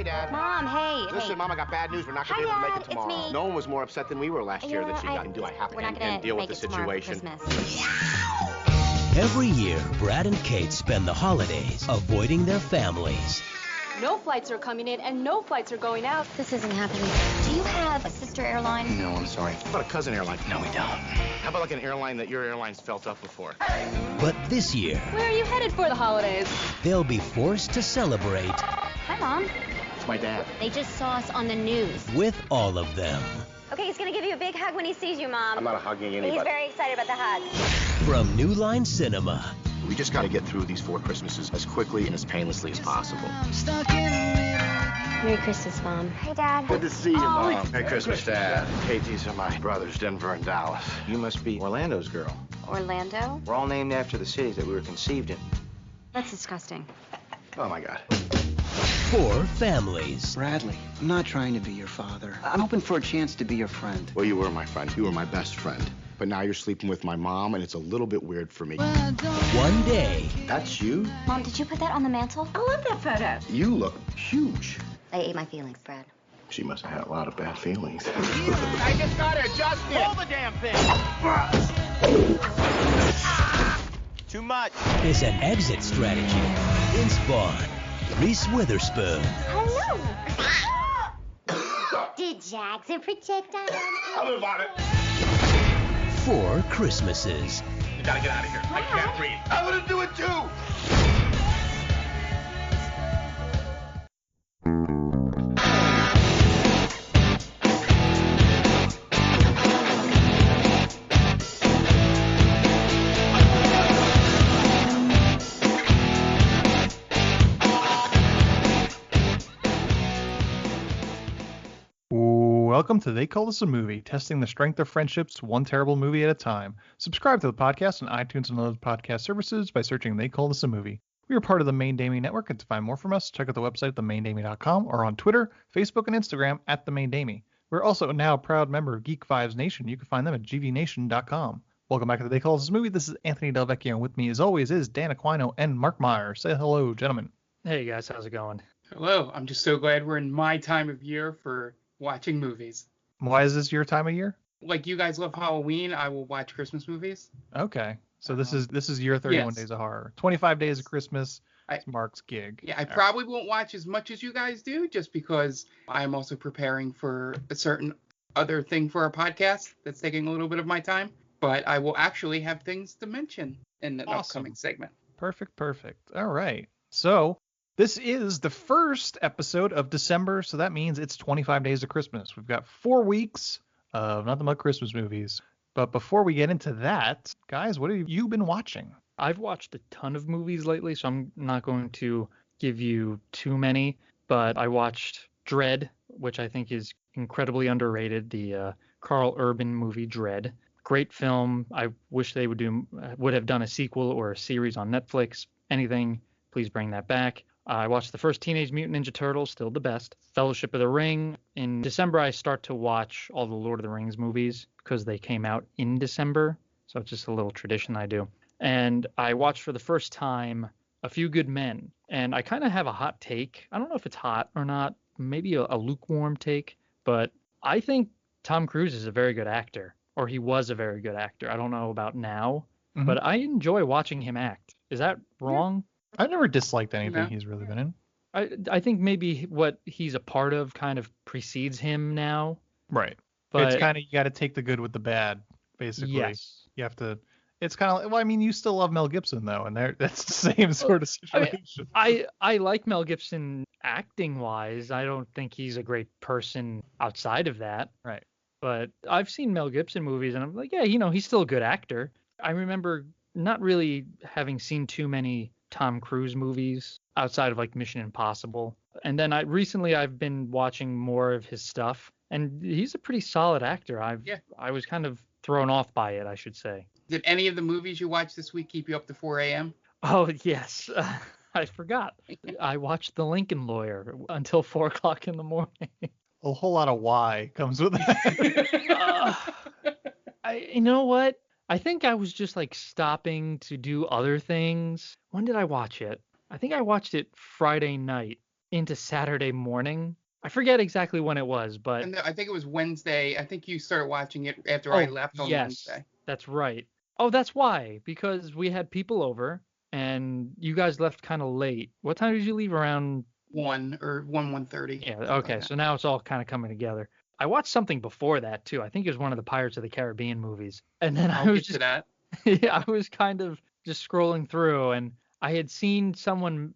Hey, Dad. Mom, hey. Listen, Mom, I got bad news. We're not going to be able to make it tomorrow. It's me. No one was more upset than we were last year that she got into. I have We're not to gonna deal with make the it tomorrow for situation. Christmas. Every year, Brad and Kate spend the holidays avoiding their families. No flights are coming in and no flights are going out. This isn't happening. Do you have a sister airline? No, I'm sorry. How about a cousin airline? No, we don't. How about like an airline that your airline's felt up before? But this year, Where are you headed for the holidays? they'll be forced to celebrate Hi, Mom. It's my dad. They just saw us on the news. with all of them. Okay, he's gonna give you a big hug when he sees you, Mom. I'm not hugging anybody. He's very excited about the hug. From New Line Cinema, We just got to get through these 4 Christmases as quickly and as painlessly as possible. Merry Christmas, Mom. Hey, Dad. Good to see you, Mom. Merry Christmas, Dad. Kate, these are my brothers, Denver and Dallas. You must be Orlando's girl. Orlando? We're all named after the cities that we were conceived in. That's disgusting. Oh, my God. 4 families, Bradley, I'm not trying to be your father. I'm hoping for a chance to be your friend. Well, you were my friend. You were my best friend. But now you're sleeping with my mom, and it's a little bit weird for me. one day. That's you? Mom, did you put that on the mantle? I love that photo. You look huge. I ate my feelings, Brad. She must have had a lot of bad feelings. I just got it, Justin. Pull the damn thing. Too much. Is an exit strategy in Spawn. Reese Witherspoon, Hello. Did Jags a projectile? I'm about it. 4 Christmases. You gotta get out of here. I can't breathe. I'm gonna do it too. Welcome to They Call This a Movie, testing the strength of friendships one terrible movie at a time. Subscribe to the podcast on iTunes and other podcast services by searching They Call This a Movie. We are part of the Main Damie Network, and to find more from us, check out the website at themaindamie.com or on Twitter, Facebook, and Instagram at The Main Damie. We're also now a proud member of Geek Vibes Nation. You can find them at gvnation.com. Welcome back to They Call This a Movie. This is Anthony Delvecchio, and with me, as always, is Dan Aquino and Mark Meyer. Say hello, gentlemen. Hey guys, how's it going? Hello, I'm just so glad we're in my time of year for watching movies. Why is this your time of year? Like you guys love Halloween, I will watch Christmas movies. Okay, so this is your 31 yes. Days of Horror. 25 Days of Christmas. It's Mark's gig. Yeah, I probably won't watch as much as you guys do, just because I'm also preparing for a certain other thing for our podcast that's taking a little bit of my time. But I will actually have things to mention in the upcoming segment. Perfect. All right. So this is the first episode of December, so that means it's 25 Days of Christmas. We've got 4 weeks of nothing but Christmas movies. But before we get into that, guys, what have you been watching? I've watched a ton of movies lately, so I'm not going to give you too many, but I watched Dread, which I think is incredibly underrated, the Carl Urban movie Dread. Great film. I wish they would have done a sequel or a series on Netflix. Anything, please bring that back. I watched the first Teenage Mutant Ninja Turtles, still the best. Fellowship of the Ring. In December, I start to watch all the Lord of the Rings movies because they came out in December. So it's just a little tradition I do. And I watched for the first time A Few Good Men. And I kind of have a hot take. I don't know if it's hot or not. Maybe a lukewarm take. But I think Tom Cruise is a very good actor. Or he was a very good actor. I don't know about now. Mm-hmm. But I enjoy watching him act. Is that wrong? I've never disliked anything he's really been in. I think maybe what he's a part of kind of precedes him now. Right. But it's kind of, you got to take the good with the bad, basically. Yes. You have to, it's kind of, well, I mean, you still love Mel Gibson, though, and that's the same sort of situation. I like Mel Gibson acting-wise. I don't think he's a great person outside of that. Right. But I've seen Mel Gibson movies, and I'm like, yeah, he's still a good actor. I remember not really having seen too many Tom Cruise movies outside of like Mission Impossible. And then I've been watching more of his stuff, and he's a pretty solid actor. I was kind of thrown off by it, I should say. Did any of the movies you watched this week keep you up to 4 a.m.? Oh, yes. I forgot. I watched The Lincoln Lawyer until 4 o'clock in the morning. A whole lot of why comes with that. You know what? I think I was just like stopping to do other things. When did I watch it? I think I watched it Friday night. into Saturday morning. I forget exactly when it was, but And I think it was Wednesday. I think you started watching it after I left on yes, Wednesday. that's right. Oh, that's why, because we had people over and you guys left kind of late. What time did you leave? Around 1:30. Yeah, okay. So now it's all kind of coming together. I watched something before that too. I think it was one of the Pirates of the Caribbean movies. And then I'll I was get to that. yeah, I was kind of just scrolling through and I had seen someone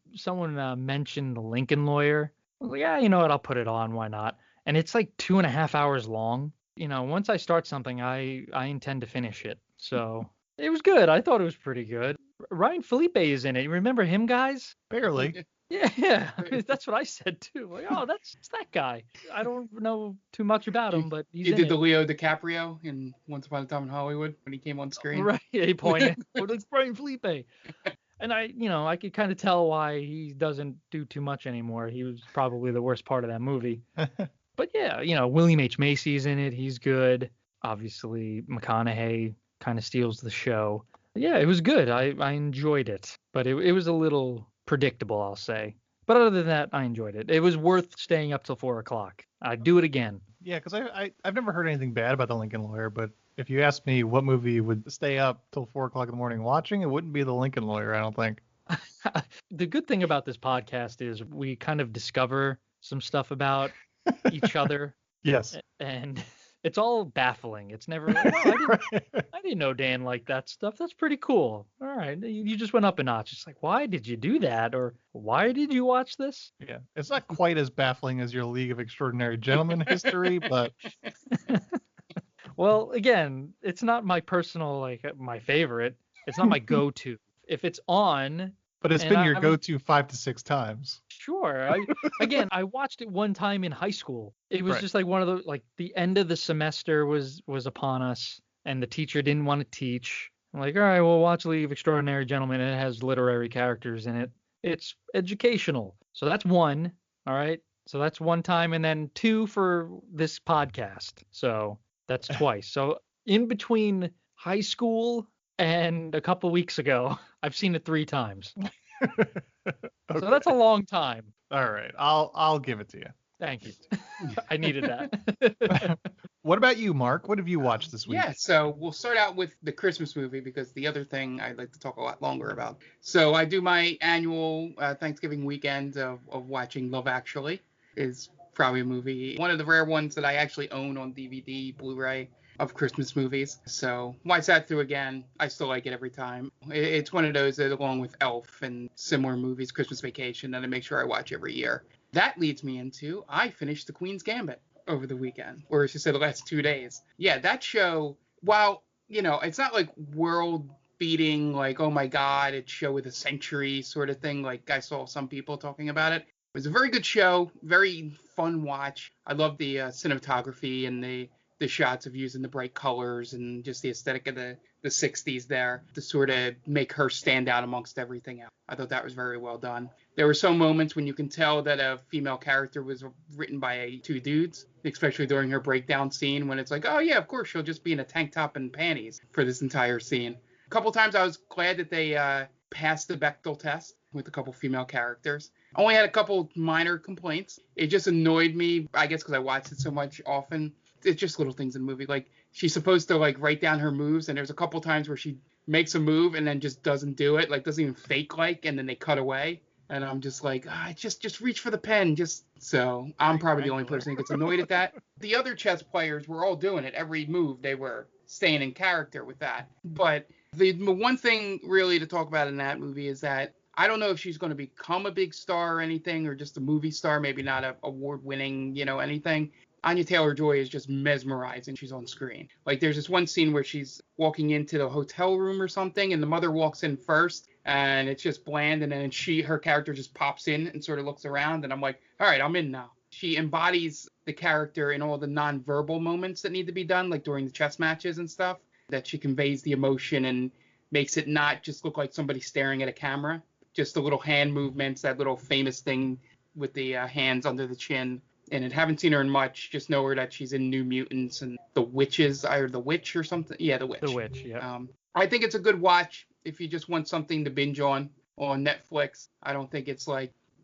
mention The Lincoln Lawyer. I was like, yeah, you know what? I'll put it on. Why not? And it's like 2.5 hours long. You know, once I start something, I intend to finish it. So it was good. I thought it was pretty good. Ryan Felipe is in it. You remember him, guys? Barely. Yeah, that's what I said too. Like, oh, it's that guy. I don't know too much about him, but he's He in did it. the Leo DiCaprio in Once Upon a Time in Hollywood when he came on screen. Right, he pointed. Like Brian Felipe. And I could kind of tell why he doesn't do too much anymore. He was probably the worst part of that movie. But yeah, William H. Macy's in it. He's good. Obviously, McConaughey kind of steals the show. Yeah, it was good. I enjoyed it, but it was a little predictable, I'll say. But other than that, I enjoyed it. It was worth staying up till 4:00. I'd do it again. Yeah, because I've never heard anything bad about The Lincoln Lawyer, but if you asked me what movie would stay up till 4:00 in the morning watching, it wouldn't be The Lincoln Lawyer, I don't think. The good thing about this podcast is we kind of discover some stuff about each other. Yes. And it's all baffling. It's never like, oh, I didn't know Dan liked that stuff. That's pretty cool. All right. You just went up a notch. It's like, why did you do that? Or why did you watch this? Yeah. It's not quite as baffling as your League of Extraordinary Gentlemen history, but well, again, it's not my personal, my favorite. It's not my go-to. If it's on. But it's been your go-to 5 to 6 times. Sure. I watched it one time in high school. It was just like one of the, the end of the semester was upon us and the teacher didn't want to teach. I'm like, all right, we'll watch League of Extraordinary Gentlemen. And it has literary characters in it. It's educational. So that's one. All right. So that's one time. And then 2 for this podcast. So that's twice. So in between high school and a couple weeks ago, I've seen it 3 times. Okay. So that's a long time. All right. I'll give it to you. Thank you. I needed that. What about you, Mark? What have you watched this week? Yeah, so we'll start out with the Christmas movie because the other thing I'd like to talk a lot longer about. So I do my annual Thanksgiving weekend of watching Love Actually. Is probably a movie, one of the rare ones that I actually own on DVD, Blu-ray of Christmas movies. So watch that through again. I still like it every time. It's one of those that, along with Elf and similar movies, Christmas Vacation, that I make sure I watch every year. That leads me into, I finished The Queen's Gambit over the weekend, or as you said, the last 2 days. Yeah, that show, while, it's not like world beating, like, oh my God, it's show of the century sort of thing, like I saw some people talking about it. It was a very good show, very fun watch. I love the cinematography and the shots of using the bright colors and just the aesthetic of the 60s there to sort of make her stand out amongst everything else. I thought that was very well done. There were some moments when you can tell that a female character was written by 2 dudes, especially during her breakdown scene when it's like, oh yeah, of course she'll just be in a tank top and panties for this entire scene. A couple times I was glad that they passed the Bechdel test with a couple female characters. Only had a couple minor complaints. It just annoyed me, I guess because I watched it so much often. It's just little things in the movie. Like, she's supposed to, write down her moves, and there's a couple times where she makes a move and then just doesn't do it, doesn't even fake, and then they cut away. And I'm just like, just reach for the pen. So I'm probably the only person who gets annoyed at that. The other chess players were all doing it. Every move, they were staying in character with that. But the one thing really to talk about in that movie is that I don't know if she's going to become a big star or anything, or just a movie star, maybe not a award-winning, anything. Anya Taylor-Joy is just mesmerizing. She's on screen. There's this one scene where she's walking into the hotel room or something, and the mother walks in first, and it's just bland, and then her character just pops in and sort of looks around, and I'm like, all right, I'm in now. She embodies the character in all the non-verbal moments that need to be done, like during the chess matches and stuff, that she conveys the emotion and makes it not just look like somebody staring at a camera. Just the little hand movements, that little famous thing with the hands under the chin. And I haven't seen her in much. Just know her that she's in New Mutants and The Witches, or The Witch or something. Yeah, The Witch. The Witch, yeah. I think it's a good watch if you just want something to binge on Netflix. I don't think it's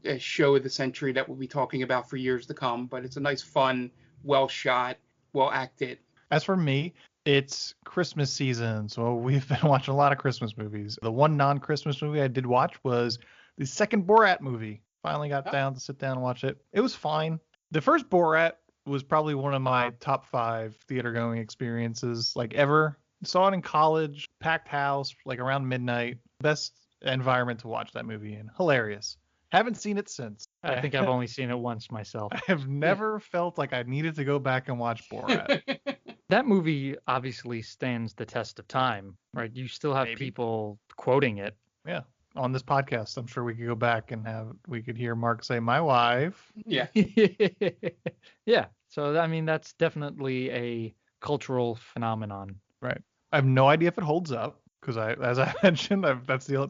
a show of the century that we'll be talking about for years to come. But it's a nice, fun, well shot, well acted. As for me, it's Christmas season, so we've been watching a lot of Christmas movies. The one non-Christmas movie I did watch was the second Borat movie. Finally got down to sit down and watch it. It was fine. The first Borat was probably one of my top 5 theater going experiences like ever. Saw it in college, packed house, like around midnight. Best environment to watch that movie in. Hilarious. Haven't seen it since. I think I've only seen it once myself. I have never felt like I needed to go back and watch Borat. That movie obviously stands the test of time, right? You still have people quoting it. Yeah. On this podcast, I'm sure we could go back and we could hear Mark say, "My wife." Yeah. Yeah. So, I mean, that's definitely a cultural phenomenon. Right. I have no idea if it holds up because as I mentioned,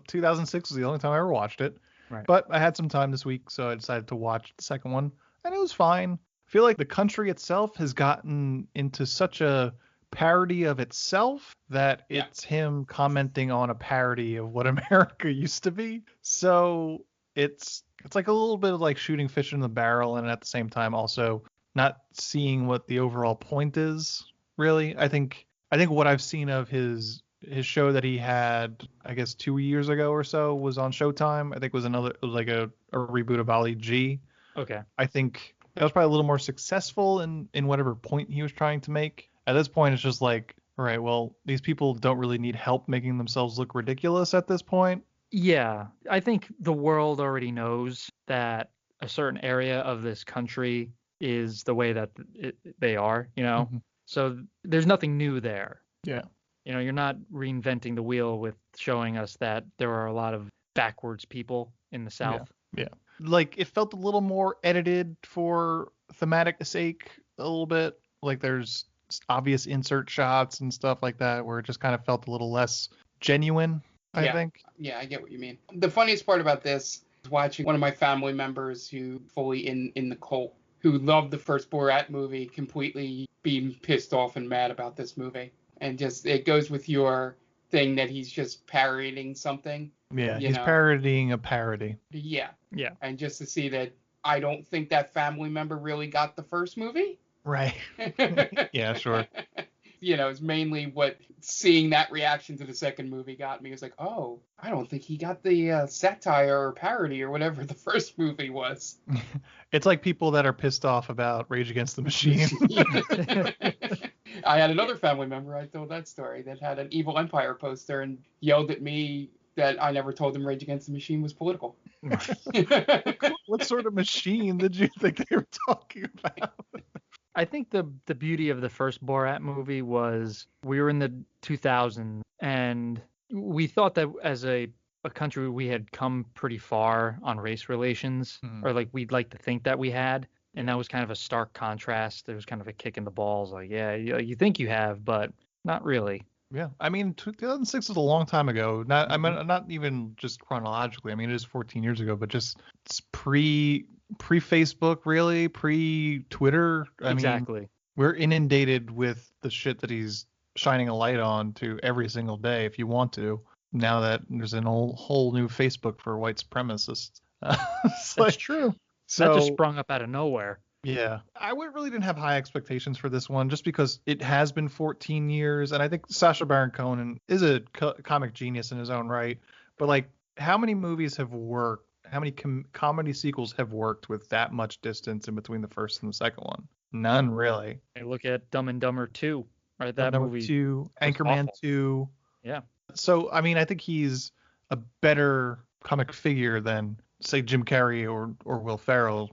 2006 was the only time I ever watched it. Right. But I had some time this week, so I decided to watch the second one, and it was fine. I feel like the country itself has gotten into such a parody of itself that it's him commenting on a parody of what America used to be. So it's like a little bit of like shooting fish in the barrel, and at the same time also not seeing what the overall point is. Really, I think what I've seen of his show that he had, I guess 2 years ago or so, was on Showtime. I think it was like a reboot of Ali G. Okay. I think that was probably a little more successful in whatever point he was trying to make. At this point, it's just like, all right, well, these people don't really need help making themselves look ridiculous at this point. Yeah, I think the world already knows that a certain area of this country is the way that they are, you know? Mm-hmm. So there's nothing new there. Yeah. You know, you're not reinventing the wheel with showing us that there are a lot of backwards people in the South. Yeah. Like, it felt a little more edited for thematic sake a little bit. Like, there's obvious insert shots and stuff like that where it just kind of felt a little less genuine, I think. Yeah, I get what you mean. The funniest part about this is watching one of my family members who fully in the cult, who loved the first Borat movie, completely being pissed off and mad about this movie. And just, it goes with your thing that he's just parodying something. Yeah, he's parodying a parody. Yeah. Yeah. And just to see that I don't think that family member really got the first movie. Right. Yeah, sure. You know, it's mainly what seeing that reaction to the second movie got me. It's like, oh, I don't think he got the satire or parody or whatever the first movie was. It's like people that are pissed off about Rage Against the Machine. I had another family member, I told that story, that had an Evil Empire poster and yelled at me that I never told him Rage Against the Machine was political. What sort of machine did you think they were talking about? I think the beauty of the first Borat movie was we were in the 2000s and we thought that as a country we had come pretty far on race relations, or like we'd like to think that we had. And that was kind of a stark contrast. There was kind of a kick in the balls. Like, yeah, you think you have, but not really. Yeah. I mean, 2006 is a long time ago. I mean, not even just chronologically. I mean, it is 14 years ago, but just it's pre-Facebook, really, pre-Twitter. Exactly. I mean, we're inundated with the shit that he's shining a light on to every single day if you want to. Now that there's an whole new Facebook for white supremacists. That's true. So, that just sprung up out of nowhere. Yeah. I really didn't have high expectations for this one just because it has been 14 years. And I think Sacha Baron Cohen is a comic genius in his own right. But, like, how many movies have worked? How many comedy sequels have worked with that much distance in between the first and the second one? None, really. Hey, look at Dumb and Dumber 2. Right, that Dumb movie. 2, Anchorman awful. 2. Yeah. So, I mean, I think he's a better comic figure than, say, Jim Carrey or Will Ferrell.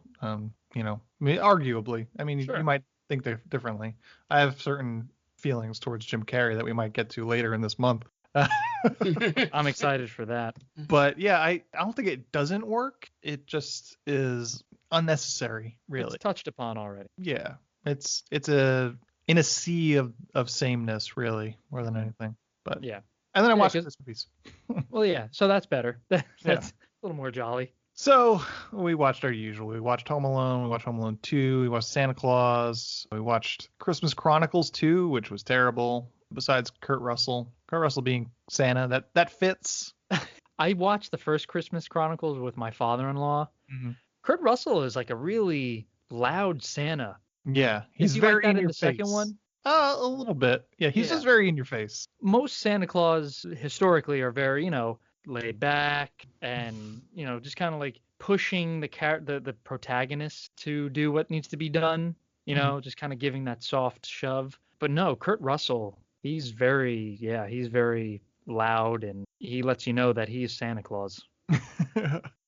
You know, I mean, arguably. I mean, Sure. You might think differently. I have certain feelings towards Jim Carrey that we might get to later in this month. I'm excited for that. But yeah, I don't think it doesn't work. It just is unnecessary, really. It's touched upon already. Yeah, it's in a sea of sameness, really, more than anything. But yeah. And then I watched this movies. Well, yeah, so that's better. That's a little more jolly. So we watched our usual. We watched Home Alone. We watched Home Alone 2. We watched Santa Claus. We watched Christmas Chronicles 2, which was terrible. Besides Kurt Russell being Santa, that fits. I watched the first Christmas Chronicles with my father-in-law. Mm-hmm. Kurt Russell is like a really loud Santa. Yeah, Is he's he very like that in in your the face. second one? A little bit. Yeah, he's Yeah. just very in your face. Most Santa Claus historically are very, laid back and, just kind of like pushing the protagonist to do what needs to be done, just kind of giving that soft shove. But no, Kurt Russell, he's very loud, and he lets you know that he is Santa Claus.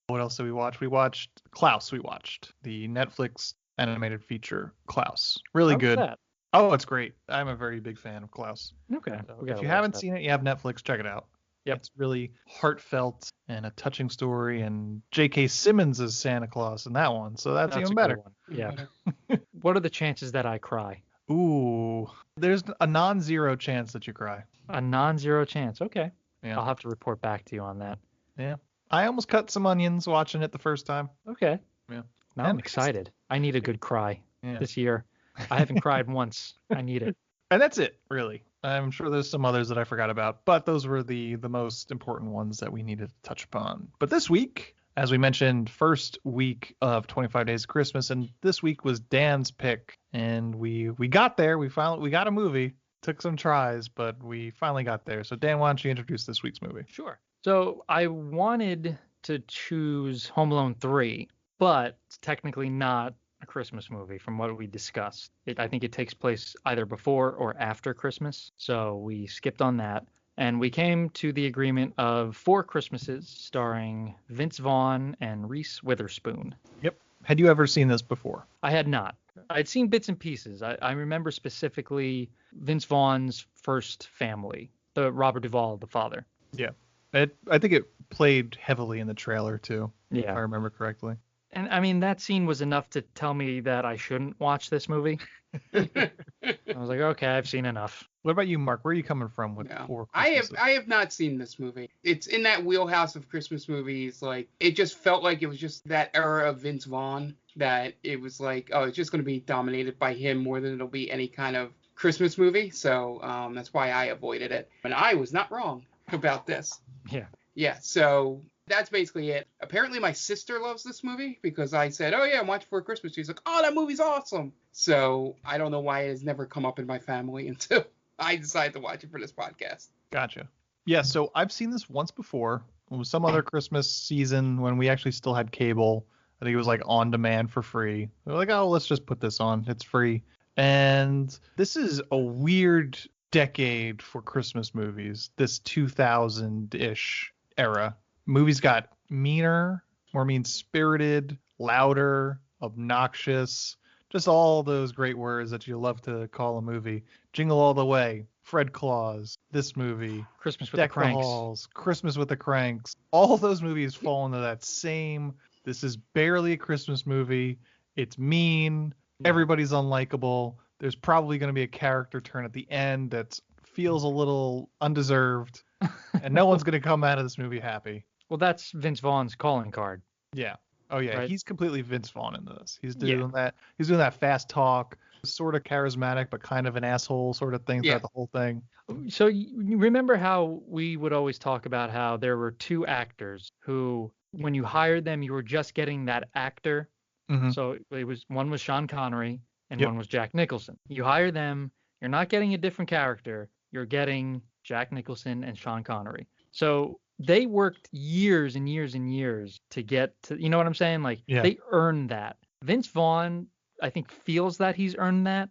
What else did we watch? We watched Klaus. We watched the Netflix animated feature Klaus. Really How was good. that? Oh, it's great. I'm a very big fan of Klaus. Okay. So if you haven't seen it, you have Netflix, check it out. Yep. It's really heartfelt and a touching story, and J.K. Simmons is Santa Claus in that one, so that's even a better. good one. Yeah. What are the chances that I cry? Ooh, there's a non-zero chance that you cry. A non-zero chance. Okay. Yeah. I'll have to report back to you on that. Yeah. I almost cut some onions watching it the first time. Okay. Yeah. Now I'm excited. I need a good cry this year. I haven't cried once. I need it. And that's it, really. I'm sure there's some others that I forgot about, but those were the most important ones that we needed to touch upon. But this week, as we mentioned, first week of 25 Days of Christmas, and this week was Dan's pick, and we got there. We got a movie. Took some tries, but we finally got there. So Dan, why don't you introduce this week's movie? Sure. So I wanted to choose Home Alone 3, but it's technically not a Christmas movie from what we discussed. I think it takes place either before or after Christmas. So we skipped on that. And we came to the agreement of 4 Christmases starring Vince Vaughn and Reese Witherspoon. Yep. Had you ever seen this before? I had not. I'd seen bits and pieces. I remember specifically Vince Vaughn's first family, the Robert Duvall, the father. Yeah. I think it played heavily in the trailer too. Yeah. If I remember correctly. And I mean, that scene was enough to tell me that I shouldn't watch this movie. I was like, okay, I've seen enough. What about you, Mark? Where are you coming from with 4 Christmases? I have not seen this movie. It's in that wheelhouse of Christmas movies. Like, it just felt like it was just that era of Vince Vaughn, that it was like, oh, it's just going to be dominated by him more than it'll be any kind of Christmas movie. So that's why I avoided it. And I was not wrong about this. Yeah. Yeah, so that's basically it. Apparently my sister loves this movie because I said, oh yeah, I'm watching for Christmas. She's like, oh, that movie's awesome. So I don't know why it has never come up in my family until I decided to watch it for this podcast. Gotcha. Yeah, so I've seen this once before. It was some other Christmas season when we actually still had cable. I think it was like on demand for free. We were like, oh, let's just put this on. It's free. And this is a weird decade for Christmas movies, this 2000-ish era. Movies got meaner, more mean-spirited, louder, obnoxious, just all those great words that you love to call a movie. Jingle All the Way, Fred Claus, this movie, Christmas with Deck the Cranks. Halls, Christmas with the Cranks. All those movies fall into that same, this is barely a Christmas movie. It's mean. Everybody's unlikable. There's probably going to be a character turn at the end that feels a little undeserved. And no one's going to come out of this movie happy. Well, that's Vince Vaughn's calling card. Yeah. Oh yeah, right? He's completely Vince Vaughn in this. He's doing that. He's doing that fast talk, sort of charismatic, but kind of an asshole sort of thing throughout the whole thing. So you remember how we would always talk about how there were 2 actors who, when you hired them, you were just getting that actor. Mm-hmm. So one was Sean Connery and one was Jack Nicholson. You hire them, you're not getting a different character. You're getting Jack Nicholson and Sean Connery. So they worked years and years and years to get to, you know what I'm saying? Like, they earned that. Vince Vaughn, I think, feels that he's earned that,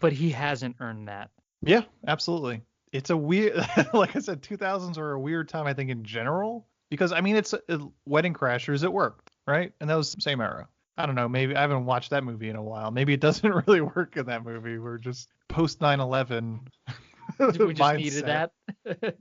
but he hasn't earned that. Yeah, absolutely. It's a weird, like I said, 2000s were a weird time, I think, in general, because, I mean, it's Wedding Crashers, it worked, right? And that was the same era. I don't know, maybe I haven't watched that movie in a while. Maybe it doesn't really work in that movie. We're just post 9/11. We just needed that.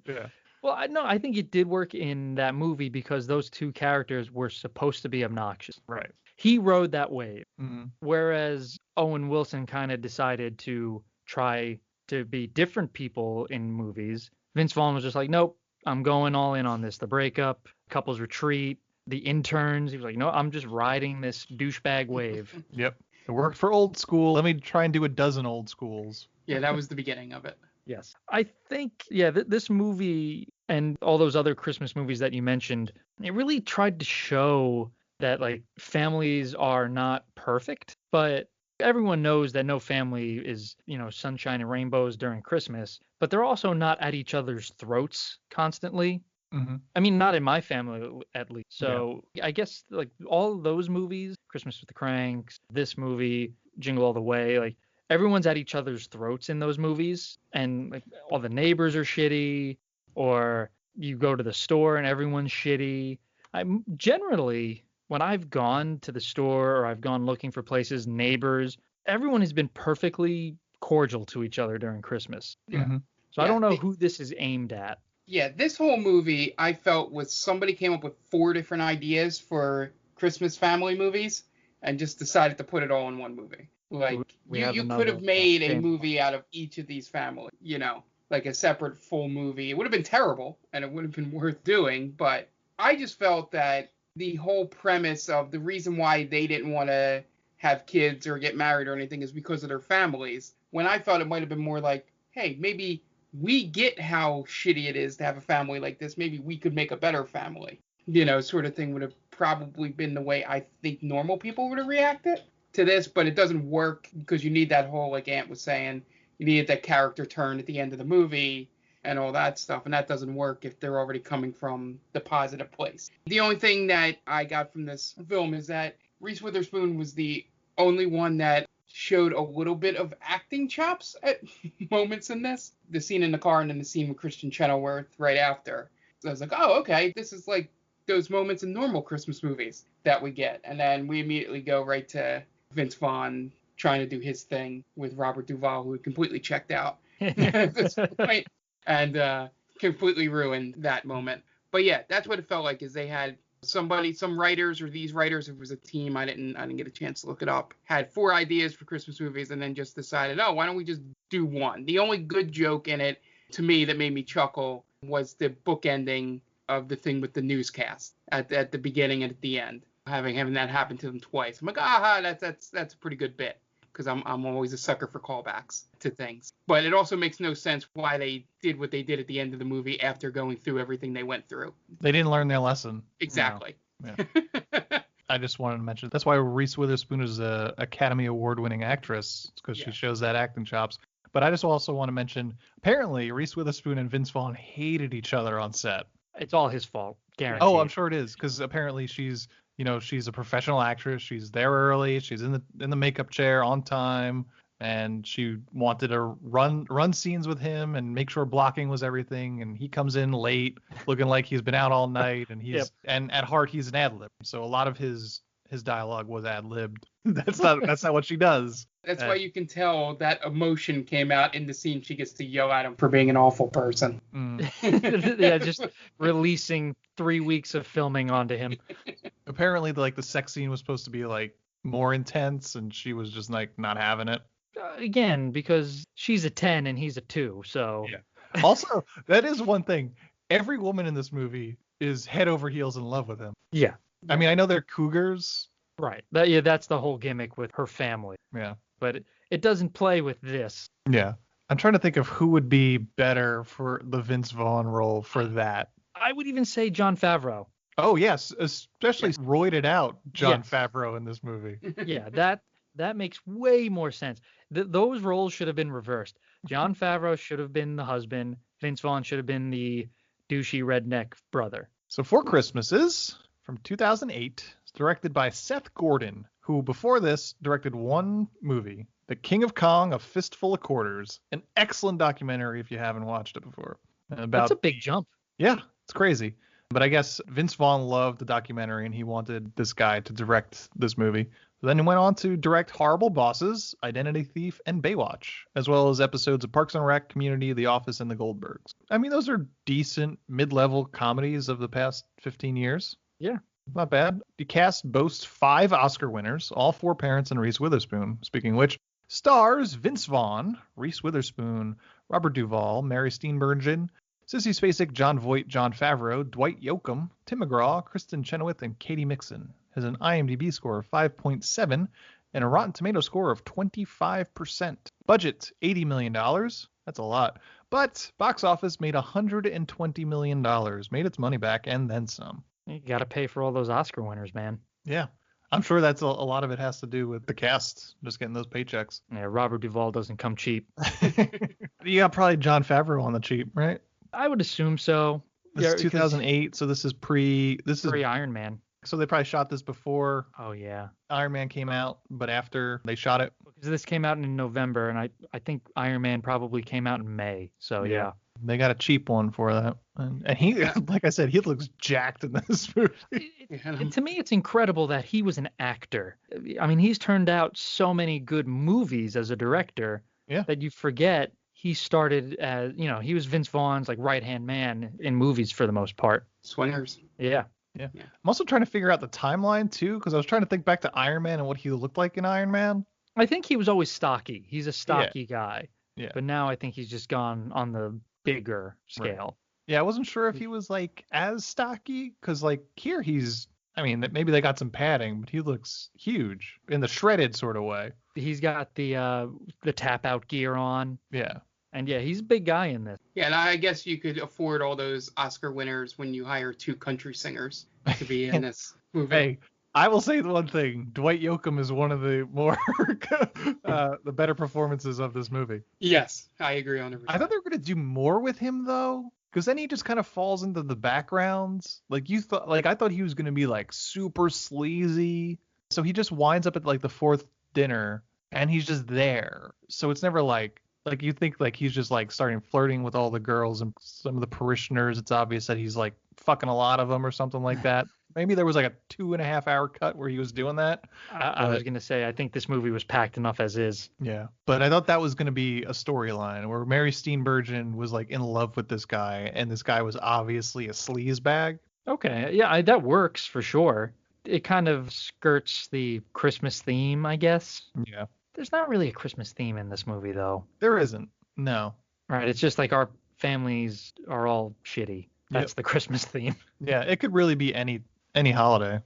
Yeah. Well, I think it did work in that movie because those 2 characters were supposed to be obnoxious. Right. He rode that wave, Mm-hmm. whereas Owen Wilson kind of decided to try to be different people in movies. Vince Vaughn was just like, nope, I'm going all in on this. The breakup, couples retreat, the interns. He was like, no, I'm just riding this douchebag wave. Yep. It worked for old school. Let me try and do a dozen old schools. Yeah, that was the beginning of it. Yes. I think, this movie, and all those other Christmas movies that you mentioned, it really tried to show that like families are not perfect, but everyone knows that no family is, sunshine and rainbows during Christmas, but they're also not at each other's throats constantly. Mm-hmm. I mean, not in my family, at least. So I guess like all of those movies, Christmas with the Cranks, this movie, Jingle All the Way, like everyone's at each other's throats in those movies, and like all the neighbors are shitty, or you go to the store and everyone's shitty. I'm generally, when I've gone to the store or I've gone looking for places, neighbors, everyone has been perfectly cordial to each other during Christmas. Yeah. Mm-hmm. So I don't know who this is aimed at. Yeah, this whole movie I felt was somebody came up with 4 different ideas for Christmas family movies and just decided to put it all in one movie. Like you could have made a movie out of each of these families, like a separate full movie. It would have been terrible and it would have been worth doing, but I just felt that the whole premise of the reason why they didn't want to have kids or get married or anything is because of their families. When I thought it might have been more like, hey, maybe we get how shitty it is to have a family like this. Maybe we could make a better family. Sort of thing would have probably been the way I think normal people would have reacted to this, but it doesn't work because you need that whole, like Ant was saying, you needed that character turn at the end of the movie and all that stuff, and that doesn't work if they're already coming from the positive place. The only thing that I got from this film is that Reese Witherspoon was the only one that showed a little bit of acting chops at moments in this. The scene in the car and then the scene with Christian Chenoweth right after. So I was like, oh, okay, this is like those moments in normal Christmas movies that we get. And then we immediately go right to Vince Vaughn trying to do his thing with Robert Duvall, who had completely checked out at this point and completely ruined that moment. But yeah, that's what it felt like, is they had some writers, or these writers, it was a team, I didn't get a chance to look it up, had 4 ideas for Christmas movies and then just decided, oh, why don't we just do one? The only good joke in it, to me, that made me chuckle was the book ending of the thing with the newscast at the beginning and at the end, having that happen to them twice. I'm like, that's a pretty good bit, because I'm always a sucker for callbacks to things. But it also makes no sense why they did what they did at the end of the movie after going through everything they went through. They didn't learn their lesson. Exactly. No. Yeah. I just wanted to mention, that's why Reese Witherspoon is a Academy Award winning actress, because she shows that acting chops. But I just also want to mention, apparently Reese Witherspoon and Vince Vaughn hated each other on set. It's all his fault, guaranteed. Oh, I'm sure it is, because apparently she's a professional actress. She's there early. She's in the makeup chair on time, and she wanted to run scenes with him and make sure blocking was everything. And he comes in late, looking like he's been out all night, and and at heart he's an ad lib. So a lot of his dialogue was ad libbed. That's not what she does. That's why you can tell that emotion came out in the scene. She gets to yell at him for being an awful person. Yeah, just releasing 3 weeks of filming onto him. Apparently, the sex scene was supposed to be like more intense, and she was just like not having it. Again, because she's a 10 and he's a 2, so. Yeah. Also, that is one thing. Every woman in this movie is head over heels in love with him. Yeah. I mean, I know they're cougars. Right. That's the whole gimmick with her family. Yeah. But it doesn't play with this. Yeah. I'm trying to think of who would be better for the Vince Vaughn role for that. I would even say Jon Favreau. Oh, yes. Especially roided out Jon Favreau in this movie. Yeah, that makes way more sense. Those roles should have been reversed. Jon Favreau should have been the husband. Vince Vaughn should have been the douchey redneck brother. So Four Christmases from 2008. It's directed by Seth Gordon, who before this directed one movie, The King of Kong, A Fistful of Quarters. An excellent documentary if you haven't watched it before. That's a big jump. Yeah, it's crazy. But I guess Vince Vaughn loved the documentary and he wanted this guy to direct this movie. Then he went on to direct Horrible Bosses, Identity Thief, and Baywatch, as well as episodes of Parks and Rec, Community, The Office, and The Goldbergs. I mean, those are decent mid-level comedies of the past 15 years. Yeah. Not bad. The cast boasts 5 Oscar winners, all 4 parents and Reese Witherspoon. Speaking of which, stars Vince Vaughn, Reese Witherspoon, Robert Duvall, Mary Steenburgen, Sissy Spacek, Jon Voight, Jon Favreau, Dwight Yoakam, Tim McGraw, Kristen Chenoweth, and Katie Mixon. Has an IMDb score of 5.7 and a Rotten Tomato score of 25%. Budget, $80 million. That's a lot. But box office made $120 million, made its money back and then some. You got to pay for all those Oscar winners, man. Yeah. I'm sure that's a lot of it has to do with the cast just getting those paychecks. Yeah, Robert Duvall doesn't come cheap. You got probably Jon Favreau on the cheap, right? I would assume so. This is 2008, so this is pre Iron Man. So they probably shot this before Oh yeah. Iron Man came out, but after they shot it. Because this came out in November, and I think Iron Man probably came out in May. So yeah. They got a cheap one for that. And he, like I said, he looks jacked in this movie. To me, it's incredible that he was an actor. I mean, he's turned out so many good movies as a director that you forget he started as, he was Vince Vaughn's like right-hand man in movies for the most part. Swingers. Yeah. Yeah. I'm also trying to figure out the timeline too, because I was trying to think back to Iron Man and what he looked like in Iron Man. I think he was always stocky. He's a stocky guy. Yeah. But now I think he's just gone on the bigger scale. Right. Yeah, I wasn't sure if he was like as stocky, because like here maybe they got some padding, but he looks huge in the shredded sort of way. He's got the tap out gear on. Yeah. And yeah, he's a big guy in this. Yeah, and I guess you could afford all those Oscar winners when you hire 2 country singers to be in this movie. Hey, I will say the one thing: Dwight Yoakam is one of the more the better performances of this movie. Yes, I agree 100%. I thought they were gonna do more with him though, because then he just kind of falls into the backgrounds. I thought he was gonna be like super sleazy. So he just winds up at like the 4th dinner, and he's just there. So it's never like you think like he's just like starting flirting with all the girls and some of the parishioners. It's obvious that he's like fucking a lot of them or something like that. Maybe there was like a 2.5 hour cut where he was doing that. I was going to say, I think this movie was packed enough as is. Yeah. But I thought that was going to be a storyline where Mary Steenburgen was like in love with this guy, and this guy was obviously a sleaze bag. Okay. Yeah, that works for sure. It kind of skirts the Christmas theme, I guess. Yeah. There's not really a Christmas theme in this movie, though. There isn't. No. Right. It's just like our families are all shitty. That's the Christmas theme. Yeah. It could really be any holiday.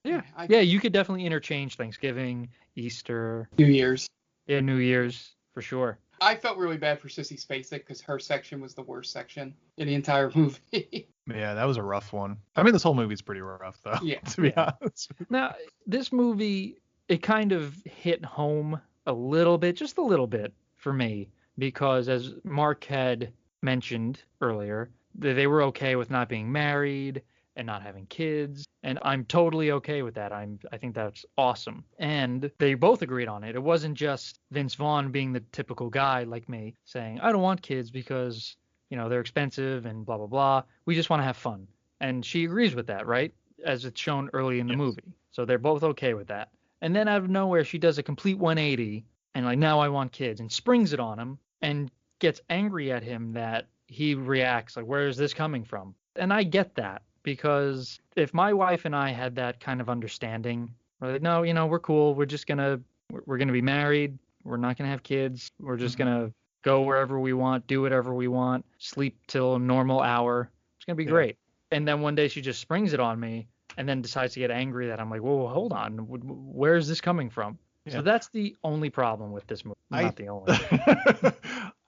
Yeah. Yeah. You could definitely interchange Thanksgiving, Easter, New Year's. Yeah, New Year's for sure. I felt really bad for Sissy Spacek because her section was the worst section in the entire movie. Yeah, that was a rough one. I mean, this whole movie's pretty rough, though. Yeah. To be honest. Now, this movie, it kind of hit home a little bit, just a little bit for me, because as Mark had mentioned earlier, they were okay with not being married and not having kids, and I'm totally okay with that. I think that's awesome. And they both agreed on it. It wasn't just Vince Vaughn being the typical guy like me saying, I don't want kids because, they're expensive and blah, blah, blah. We just want to have fun. And she agrees with that, right? As it's shown early in the movie. So they're both okay with that. And then out of nowhere, she does a complete 180 and like, now I want kids, and springs it on him and gets angry at him that he reacts like, where is this coming from? And I get that, because if my wife and I had that kind of understanding, we're like, no, we're cool. We're going to be married. We're not going to have kids. We're just going to go wherever we want, do whatever we want, sleep till a normal hour. It's going to be great. And then one day she just springs it on me and then decides to get angry that I'm like, whoa, hold on. Where is this coming from? Yeah. So that's the only problem with this movie. Not the only.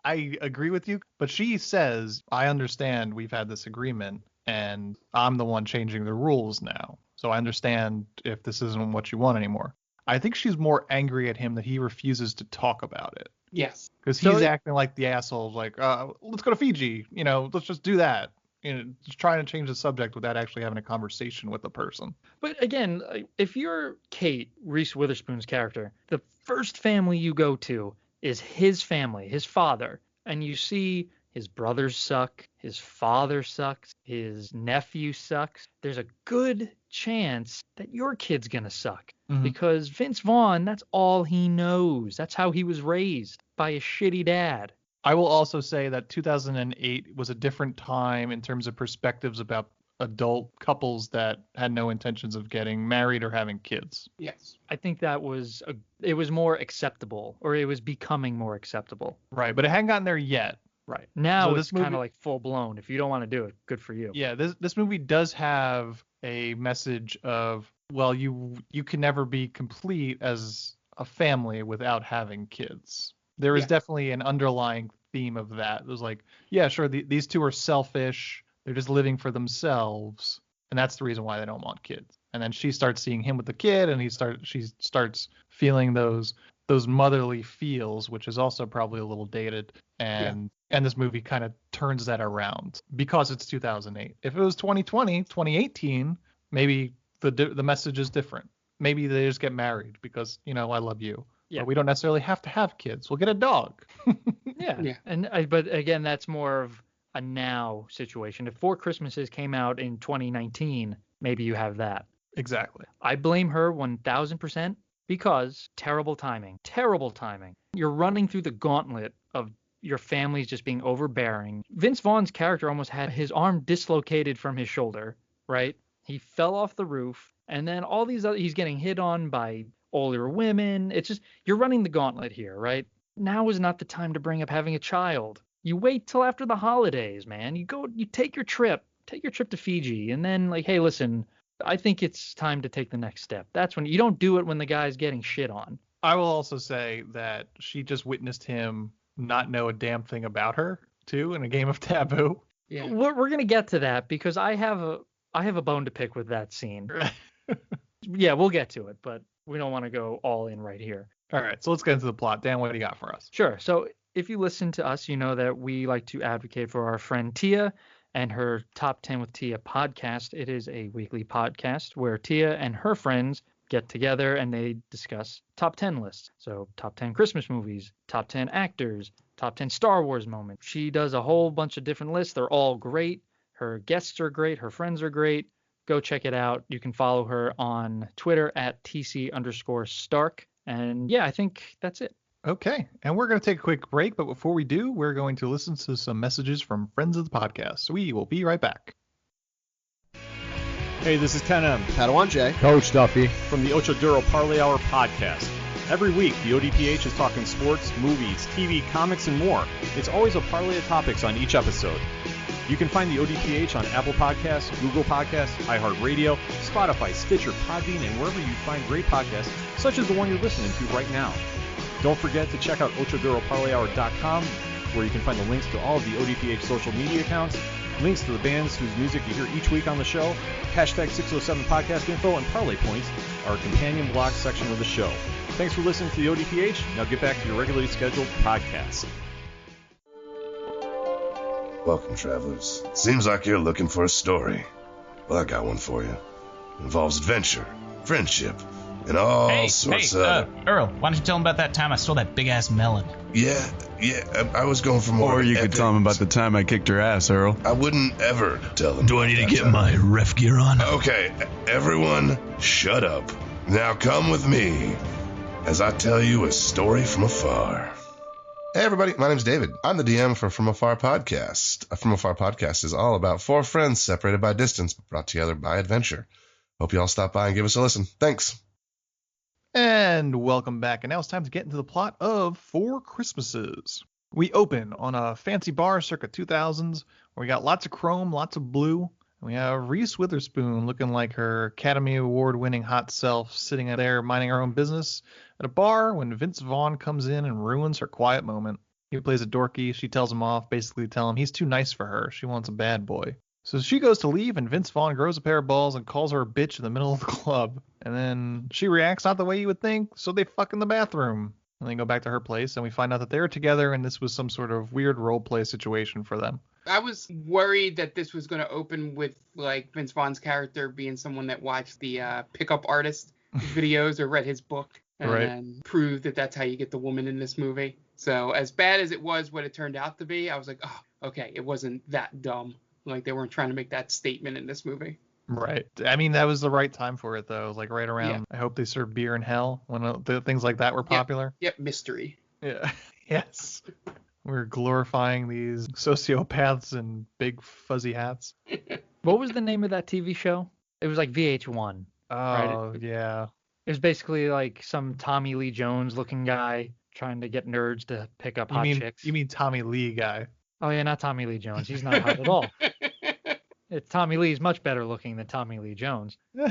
I agree with you, but she says, I understand we've had this agreement and I'm the one changing the rules now. So I understand if this isn't what you want anymore. I think she's more angry at him that he refuses to talk about it. Yes. Because he's acting like the asshole, like, let's go to Fiji. Let's just do that. Just trying to change the subject without actually having a conversation with the person. But again, if you're Kate, Reese Witherspoon's character, the first family you go to is his family, his father, and you see his brothers suck, his father sucks, his nephew sucks. There's a good chance that your kid's gonna suck, because Vince Vaughn, that's all he knows. That's how he was raised, by a shitty dad. I will also say that 2008 was a different time in terms of perspectives about adult couples that had no intentions of getting married or having kids. Yes. I think that it was more acceptable, or it was becoming more acceptable. Right, but it hadn't gotten there yet. Right. Now it's kind of like full blown. If you don't want to do it, good for you. Yeah, this movie does have a message of, well, you can never be complete as a family without having kids. There is definitely an underlying theme of that. It was like, yeah, sure, these two are selfish. They're just living for themselves, and that's the reason why they don't want kids. And then she starts seeing him with the kid, and she starts feeling those motherly feels, which is also probably a little dated. And this movie kind of turns that around because it's 2008. If it was 2020, 2018, maybe the message is different. Maybe they just get married because, I love you. Yeah. But we don't necessarily have to have kids. We'll get a dog. Yeah. But again, that's more of a now situation. If Four Christmases came out in 2019, maybe you have that. Exactly. I blame her 1000% because terrible timing. Terrible timing. You're running through the gauntlet of your family's just being overbearing. Vince Vaughn's character almost had his arm dislocated from his shoulder, right? He fell off the roof, and then all these other, he's getting hit on by older women. It's just, you're running the gauntlet here, right? Now is not the time to bring up having a child. You wait till after the holidays, man. You take your trip to Fiji, and then like, hey, listen, I think it's time to take the next step. That's when you don't do it when the guy's getting shit on. I will also say that she just witnessed him not know a damn thing about her too in a game of Taboo. Yeah, we're gonna get to that because I have a bone to pick with that scene. Yeah, we'll get to it, but we don't want to go all in right here. All right, so let's get into the plot. Dan, what do you got for us? Sure. So if you listen to us, you know that we like to advocate for our friend Tia and her Top 10 with Tia podcast. It is a weekly podcast where Tia and her friends get together and they discuss top 10 lists. So top 10 Christmas movies, top 10 actors, top 10 Star Wars moments. She does a whole bunch of different lists. They're all great. Her guests are great. Her friends are great. Go check it out. You can follow her on Twitter at TC_Stark. And yeah, I think that's it. Okay, and we're going to take a quick break, but before we do, we're going to listen to some messages from friends of the podcast. So we will be right back. Hey, this is Ken M. Padawan J. Coach Duffy. From the Ocho Duro Parlay Hour podcast. Every week, the ODPH is talking sports, movies, TV, comics, and more. It's always a parlay of topics on each episode. You can find the ODPH on Apple Podcasts, Google Podcasts, iHeartRadio, Spotify, Stitcher, Podbean, and wherever you find great podcasts, such as the one you're listening to right now. Don't forget to check out OchoDuroParlayHour.com, where you can find the links to all of the ODPH social media accounts, links to the bands whose music you hear each week on the show, hashtag 607 podcast info, and parlay points, our companion blog section of the show. Thanks for listening to the ODPH. Now get back to your regularly scheduled podcast. Welcome, travelers. Seems like you're looking for a story. Well, I got one for you. It involves adventure, friendship, and all sorts of... Earl, why don't you tell him about that time I stole that big-ass melon? Yeah, I was going for more... Or you could tell him about the time I kicked her ass, Earl. I wouldn't ever tell him. Do I need to get my ref gear on? Okay, everyone, shut up. Now come with me as I tell you a story from afar. Hey everybody, my name's David. I'm the DM for From Afar Podcast. From Afar Podcast is all about four friends separated by distance, but brought together by adventure. Hope you all stop by and give us a listen. Thanks. And welcome back. And now it's time to get into the plot of Four Christmases. We open on a fancy bar circa 2000s where we got lots of chrome, lots of blue. And we have Reese Witherspoon looking like her Academy Award winning hot self sitting there minding her own business at a bar when Vince Vaughn comes in and ruins her quiet moment. He plays a dorky. She tells him off, basically telling him he's too nice for her. She wants a bad boy. So she goes to leave, and Vince Vaughn grows a pair of balls and calls her a bitch in the middle of the club. And then she reacts not the way you would think, so they fuck in the bathroom. And they go back to her place, and we find out that they're together, and this was some sort of weird role play situation for them. I was worried that this was going to open with like Vince Vaughn's character being someone that watched the pickup artist videos or read his book and proved that that's how you get the woman in this movie. So as bad as it was what it turned out to be, I was like, oh, okay, it wasn't that dumb. Like they weren't trying to make that statement in this movie. Right. I mean, that was the right time for it, though. Like right around, I hope they served beer in hell when things like that were popular. Yep, mystery. Yeah. Yes. We're glorifying these sociopaths in big fuzzy hats. What was the name of that TV show? It was like VH1. Oh, right? Yeah. It was basically like some Tommy Lee Jones looking guy trying to get nerds to pick up hot chicks. You mean Tommy Lee guy? Oh, yeah, not Tommy Lee Jones. He's not hot at all. Tommy Lee's much better looking than Tommy Lee Jones. I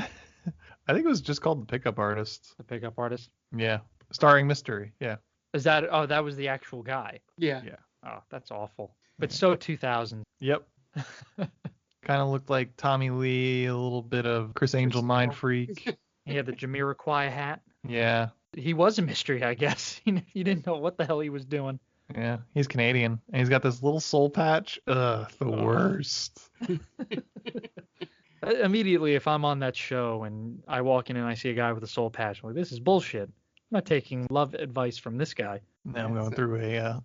think it was just called The Pickup Artist. The Pickup Artist? Yeah. Starring Mystery. Yeah. Is that... Oh, that was the actual guy. Yeah. Yeah. Oh, that's awful. But so 2000. Yep. Kind of looked like Tommy Lee, a little bit of Chris Angel Mind Freak. He had the Jamiroquai hat. Yeah. He was a mystery, I guess. You didn't know what the hell he was doing. Yeah, he's Canadian, and he's got this little soul patch. Ugh, the worst. Immediately, if I'm on that show and I walk in and I see a guy with a soul patch, I'm like, this is bullshit. I'm not taking love advice from this guy. Now I'm going through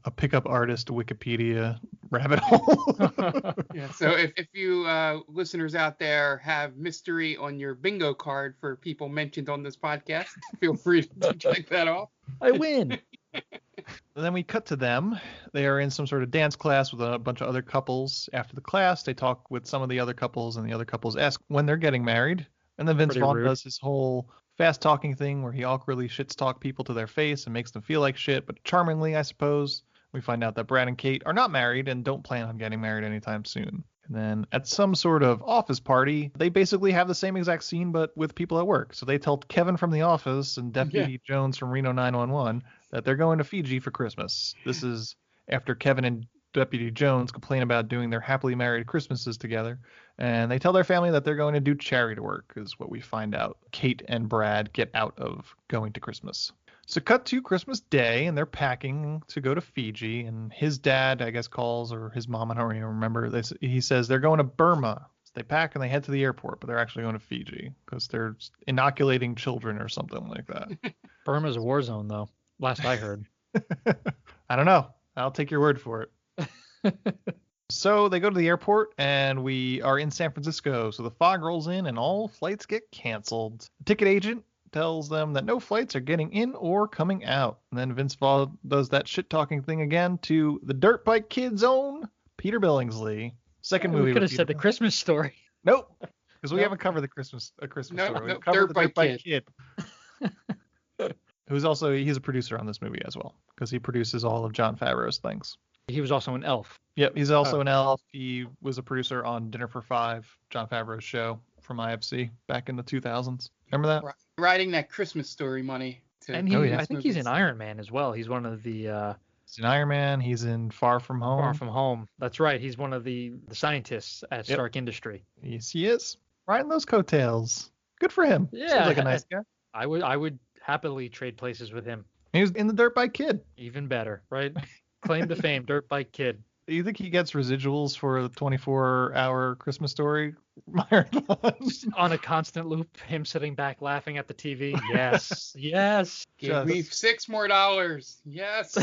a pickup artist Wikipedia rabbit hole. Yeah. So if you listeners out there have mystery on your bingo card for people mentioned on this podcast, feel free to check that off. I win. And then we cut to them. They are in some sort of dance class with a bunch of other couples. After the class, they talk with some of the other couples, and the other couples ask when they're getting married. And then Vince Vaughn does his whole fast talking thing where he awkwardly shits talk people to their face and makes them feel like shit, but charmingly, I suppose. We find out that Brad and Kate are not married and don't plan on getting married anytime soon. And then at some sort of office party, they basically have the same exact scene, but with people at work. So they tell Kevin from the office and Deputy Jones from Reno 911 that they're going to Fiji for Christmas. This is after Kevin and Deputy Jones complain about doing their happily married Christmases together. And they tell their family that they're going to do charity work, is what we find out Kate and Brad get out of going to Christmas. So cut to Christmas Day, and they're packing to go to Fiji, and his dad, I guess, calls, or his mom, I don't even remember. He says they're going to Burma. So they pack and they head to the airport, but they're actually going to Fiji because they're inoculating children or something like that. Burma's a war zone, though, last I heard. I don't know. I'll take your word for it. So they go to the airport, and we are in San Francisco. So the fog rolls in, and all flights get canceled. The ticket agent tells them that no flights are getting in or coming out. And then Vince Vaughn does that shit-talking thing again to the Dirt Bike Kid's own Peter Billingsley. Second movie. We could have said the Christmas Story. Nope, because we haven't covered a Christmas Story. We've covered the Dirt Bike Kid. Who's also, he's a producer on this movie as well, because he produces all of Jon Favreau's things. He was also an elf. Yep, he's also an elf. He was a producer on Dinner for Five, Jon Favreau's show from IFC back in the 2000s. Remember that? Riding that Christmas Story money. And I think he's in Iron Man as well. He's one of the... He's in Iron Man. He's in Far From Home. Far From Home. That's right. He's one of the scientists at Stark Industry. Yes, he is. Riding those coattails. Good for him. Yeah. Seems like a nice guy. I would happily trade places with him. He was in the Dirt Bike Kid. Even better, right? Claim to fame, Dirt Bike Kid. Do you think he gets residuals for the 24-hour Christmas Story marathons? On a constant loop, him sitting back laughing at the TV. Yes. Yes. Give me $6 more. Yes.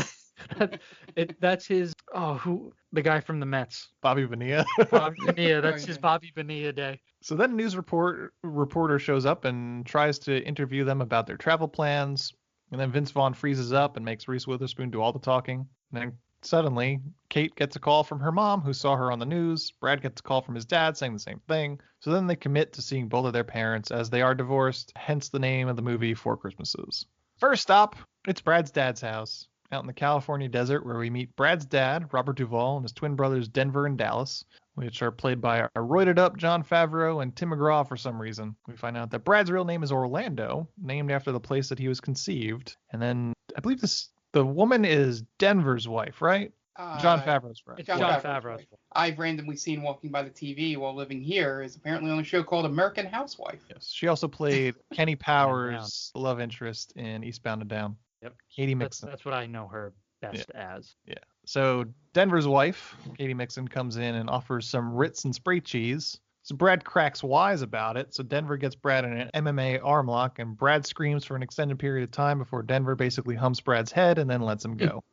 That's his. The guy from the Mets. Bobby Bonilla. Bobby Bonilla. That's his Bobby Bonilla day. So then a news reporter shows up and tries to interview them about their travel plans. And then Vince Vaughn freezes up and makes Reese Witherspoon do all the talking. And then suddenly, Kate gets a call from her mom, who saw her on the news. Brad gets a call from his dad saying the same thing. So then they commit to seeing both of their parents as they are divorced, hence the name of the movie, Four Christmases. First stop, it's Brad's dad's house, out in the California desert, where we meet Brad's dad, Robert Duvall, and his twin brothers, Denver and Dallas, which are played by a roided-up Jon Favreau and Tim McGraw for some reason. We find out that Brad's real name is Orlando, named after the place that he was conceived. And then I believe the woman is Denver's wife, right? Jon Favreau's wife. Jon Favreau's wife. I've randomly seen walking by the TV while living here is apparently on a show called American Housewife. Yes, she also played Kenny Powers' love interest in Eastbound and Down. Yep. Katie Mixon. That's what I know her best as. Yeah. So Denver's wife, Katie Mixon, comes in and offers some Ritz and spray cheese. So Brad cracks wise about it. So Denver gets Brad in an MMA arm lock, and Brad screams for an extended period of time before Denver basically humps Brad's head and then lets him go.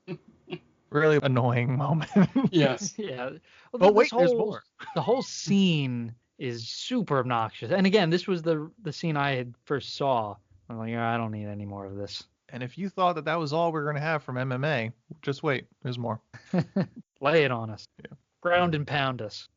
Really annoying moment. Yes. Yeah. Well, but wait, there's more. The whole scene is super obnoxious. And again, this was the scene I had first saw. I'm like, I don't need any more of this. And if you thought that was all we're going to have from MMA, just wait. There's more. Lay it on us. Yeah. Ground and pound us.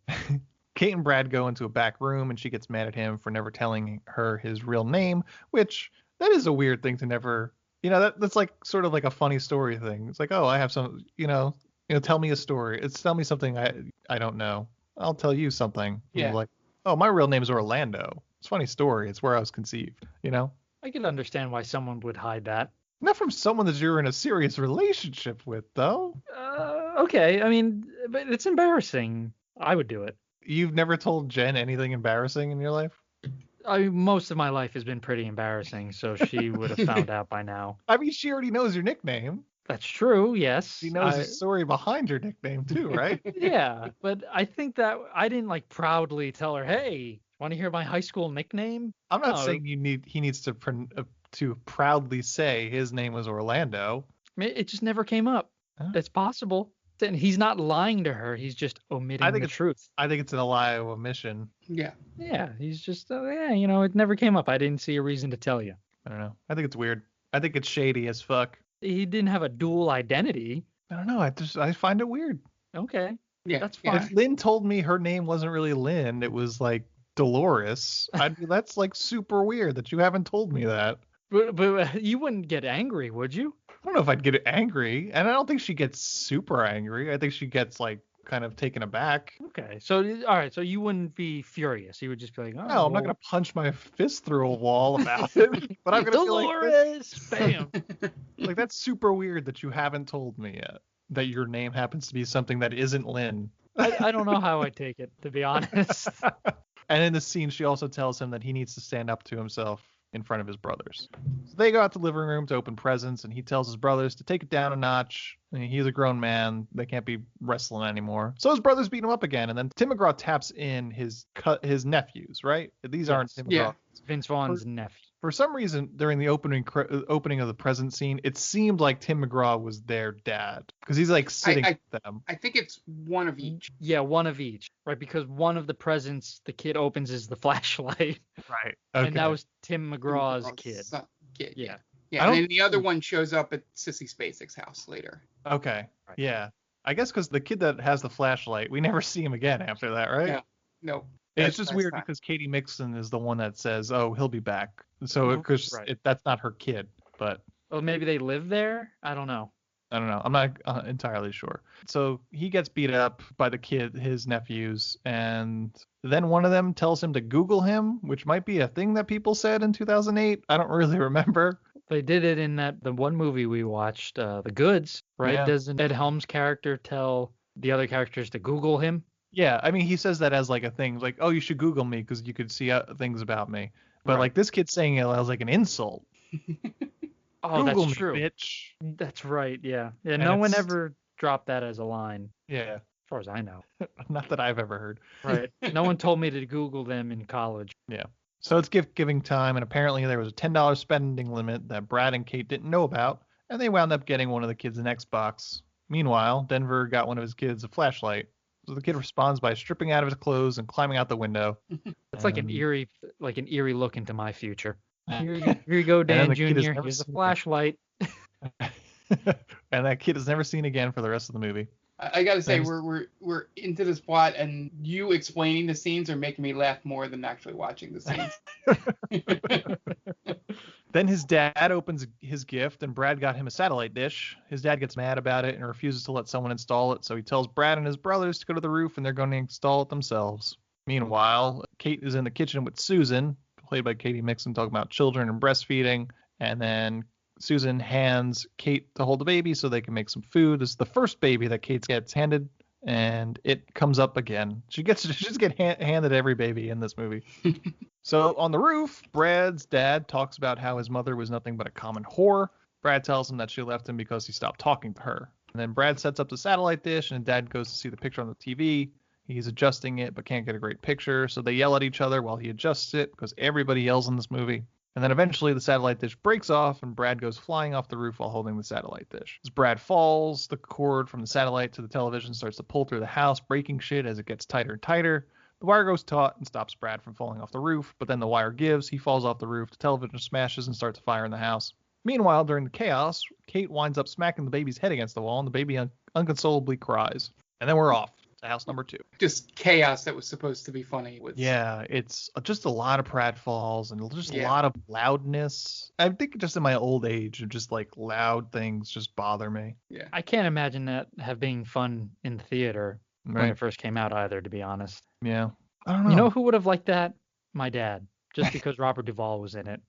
Kate and Brad go into a back room, and she gets mad at him for never telling her his real name, which that is a weird thing to never, that's like sort of like a funny story thing. It's like, oh, I have some, tell me a story. Tell me something I don't know. I'll tell you something. Yeah. Like, oh, my real name is Orlando. It's a funny story. It's where I was conceived, I can understand why someone would hide that. Not from someone that you're in a serious relationship with, though. Okay, I mean, but it's embarrassing. I would do it. You've never told Jen anything embarrassing in your life? Most of my life has been pretty embarrassing, so she would have found out by now. I mean, she already knows your nickname. That's true, yes. She knows the story behind your nickname too, right? Yeah, but I think that I didn't like proudly tell her, "Hey, want to hear my high school nickname?" I'm not saying he needs to proudly say his name was Orlando. It just never came up. That's possible. And he's not lying to her. He's just omitting the truth. I think it's a lie of omission. Yeah. Yeah, he's just, it never came up. I didn't see a reason to tell you. I don't know. I think it's weird. I think it's shady as fuck. He didn't have a dual identity. I don't know. I find it weird. Okay. Yeah. That's fine. If Lynn told me her name wasn't really Lynn, it was like Dolores, that's like super weird that you haven't told me that. But you wouldn't get angry, would you? I don't know if I'd get angry, and I don't think she gets super angry. I think she gets like kind of taken aback. Okay, so all right, so you wouldn't be furious. You would just be like, "Oh, no, I'm not gonna punch my fist through a wall about it." But I'm gonna Dolores, feel like, bam. Like that's super weird that you haven't told me yet that your name happens to be something that isn't Lynn. I don't know how I take it, to be honest. And in the scene, she also tells him that he needs to stand up to himself in front of his brothers. So they go out to the living room to open presents, and he tells his brothers to take it down a notch. I mean, he's a grown man. They can't be wrestling anymore. So his brothers beat him up again, and then Tim McGraw taps in his nephews, right? These aren't Tim McGraw. Yeah. Vince Vaughn's nephew. For some reason, during the opening of the present scene, it seemed like Tim McGraw was their dad because he's like sitting with them. I think it's one of each. Yeah, one of each, right? Because one of the presents the kid opens is the flashlight. Right. Okay. And that was Tim McGraw's kid. Kid. Yeah. Yeah, and then the other one shows up at Sissy Spacek's house later. Okay. Right. Yeah. I guess because the kid that has the flashlight, we never see him again after that, right? Yeah. No. It's just weird because Katie Mixon is the one that says, "Oh, he'll be back." So because that's not her kid, but well, maybe they live there. I don't know. I'm not entirely sure. So he gets beat up by his nephews, and then one of them tells him to Google him, which might be a thing that people said in 2008. I don't really remember. They did it in the one movie we watched, The Goods, right? Yeah. Doesn't Ed Helms' character tell the other characters to Google him? Yeah, I mean, he says that as like a thing, like, "Oh, you should Google me because you could see things about me." But like this kid's saying it as like an insult. Oh, Google that's me, true. Bitch. That's right. Yeah. Yeah. And No one ever dropped that as a line. Yeah. As far as I know. Not that I've ever heard. Right. No one told me to Google them in college. Yeah. So it's gift giving time, and apparently there was a $10 spending limit that Brad and Kate didn't know about, and they wound up getting one of the kids an Xbox. Meanwhile, Denver got one of his kids a flashlight. So the kid responds by stripping out of his clothes and climbing out the window. It's like an eerie look into my future. Here you go, Dan Jr. Here's a flashlight. And that kid is never seen again for the rest of the movie. I gotta say, we're into this plot, and you explaining the scenes are making me laugh more than actually watching the scenes. Then his dad opens his gift, and Brad got him a satellite dish. His dad gets mad about it and refuses to let someone install it, so he tells Brad and his brothers to go to the roof, and they're going to install it themselves. Meanwhile, Kate is in the kitchen with Susan, played by Katie Mixon, talking about children and breastfeeding, and then Susan hands Kate to hold the baby so they can make some food. This is the first baby that Kate gets handed, and it comes up again. She just get handed every baby in this movie. So on the roof, Brad's dad talks about how his mother was nothing but a common whore. Brad tells him that she left him because he stopped talking to her. And then Brad sets up the satellite dish, and Dad goes to see the picture on the TV. He's adjusting it but can't get a great picture, so they yell at each other while he adjusts it because everybody yells in this movie. And then eventually the satellite dish breaks off, and Brad goes flying off the roof while holding the satellite dish. As Brad falls, the cord from the satellite to the television starts to pull through the house, breaking shit as it gets tighter and tighter. The wire goes taut and stops Brad from falling off the roof, but then the wire gives, he falls off the roof, the television smashes and starts a fire in the house. Meanwhile, during the chaos, Kate winds up smacking the baby's head against the wall, and the baby unconsolably cries. And then we're off to house number 2. Just chaos that was supposed to be funny. Yeah, it's just a lot of pratfalls and just a lot of loudness. I think just in my old age, just like loud things just bother me. Yeah. I can't imagine that being fun in the theater when it first came out either, to be honest. Yeah. I don't know. You know who would have liked that? My dad. Just because Robert Duvall was in it.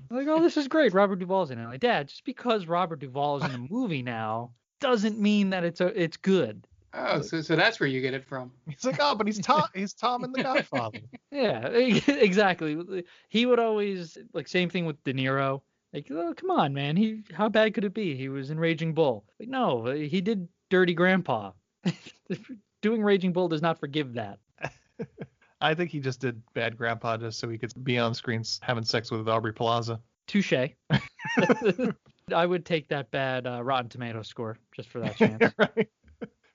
Like, oh, this is great. Robert Duvall's in it. Like, Dad, just because Robert Duvall is in a movie now doesn't mean that it's good. Oh, so that's where you get it from. He's like, oh, but he's Tom. He's Tom in The Godfather. Yeah, exactly. He would always like same thing with De Niro. Like, oh, come on, man. How bad could it be? He was in Raging Bull. Like, no, he did Dirty Grandpa. Doing Raging Bull does not forgive that. I think he just did Bad Grandpa just so he could be on screens having sex with Aubrey Plaza. Touche. I would take that bad Rotten Tomato score just for that chance. Right.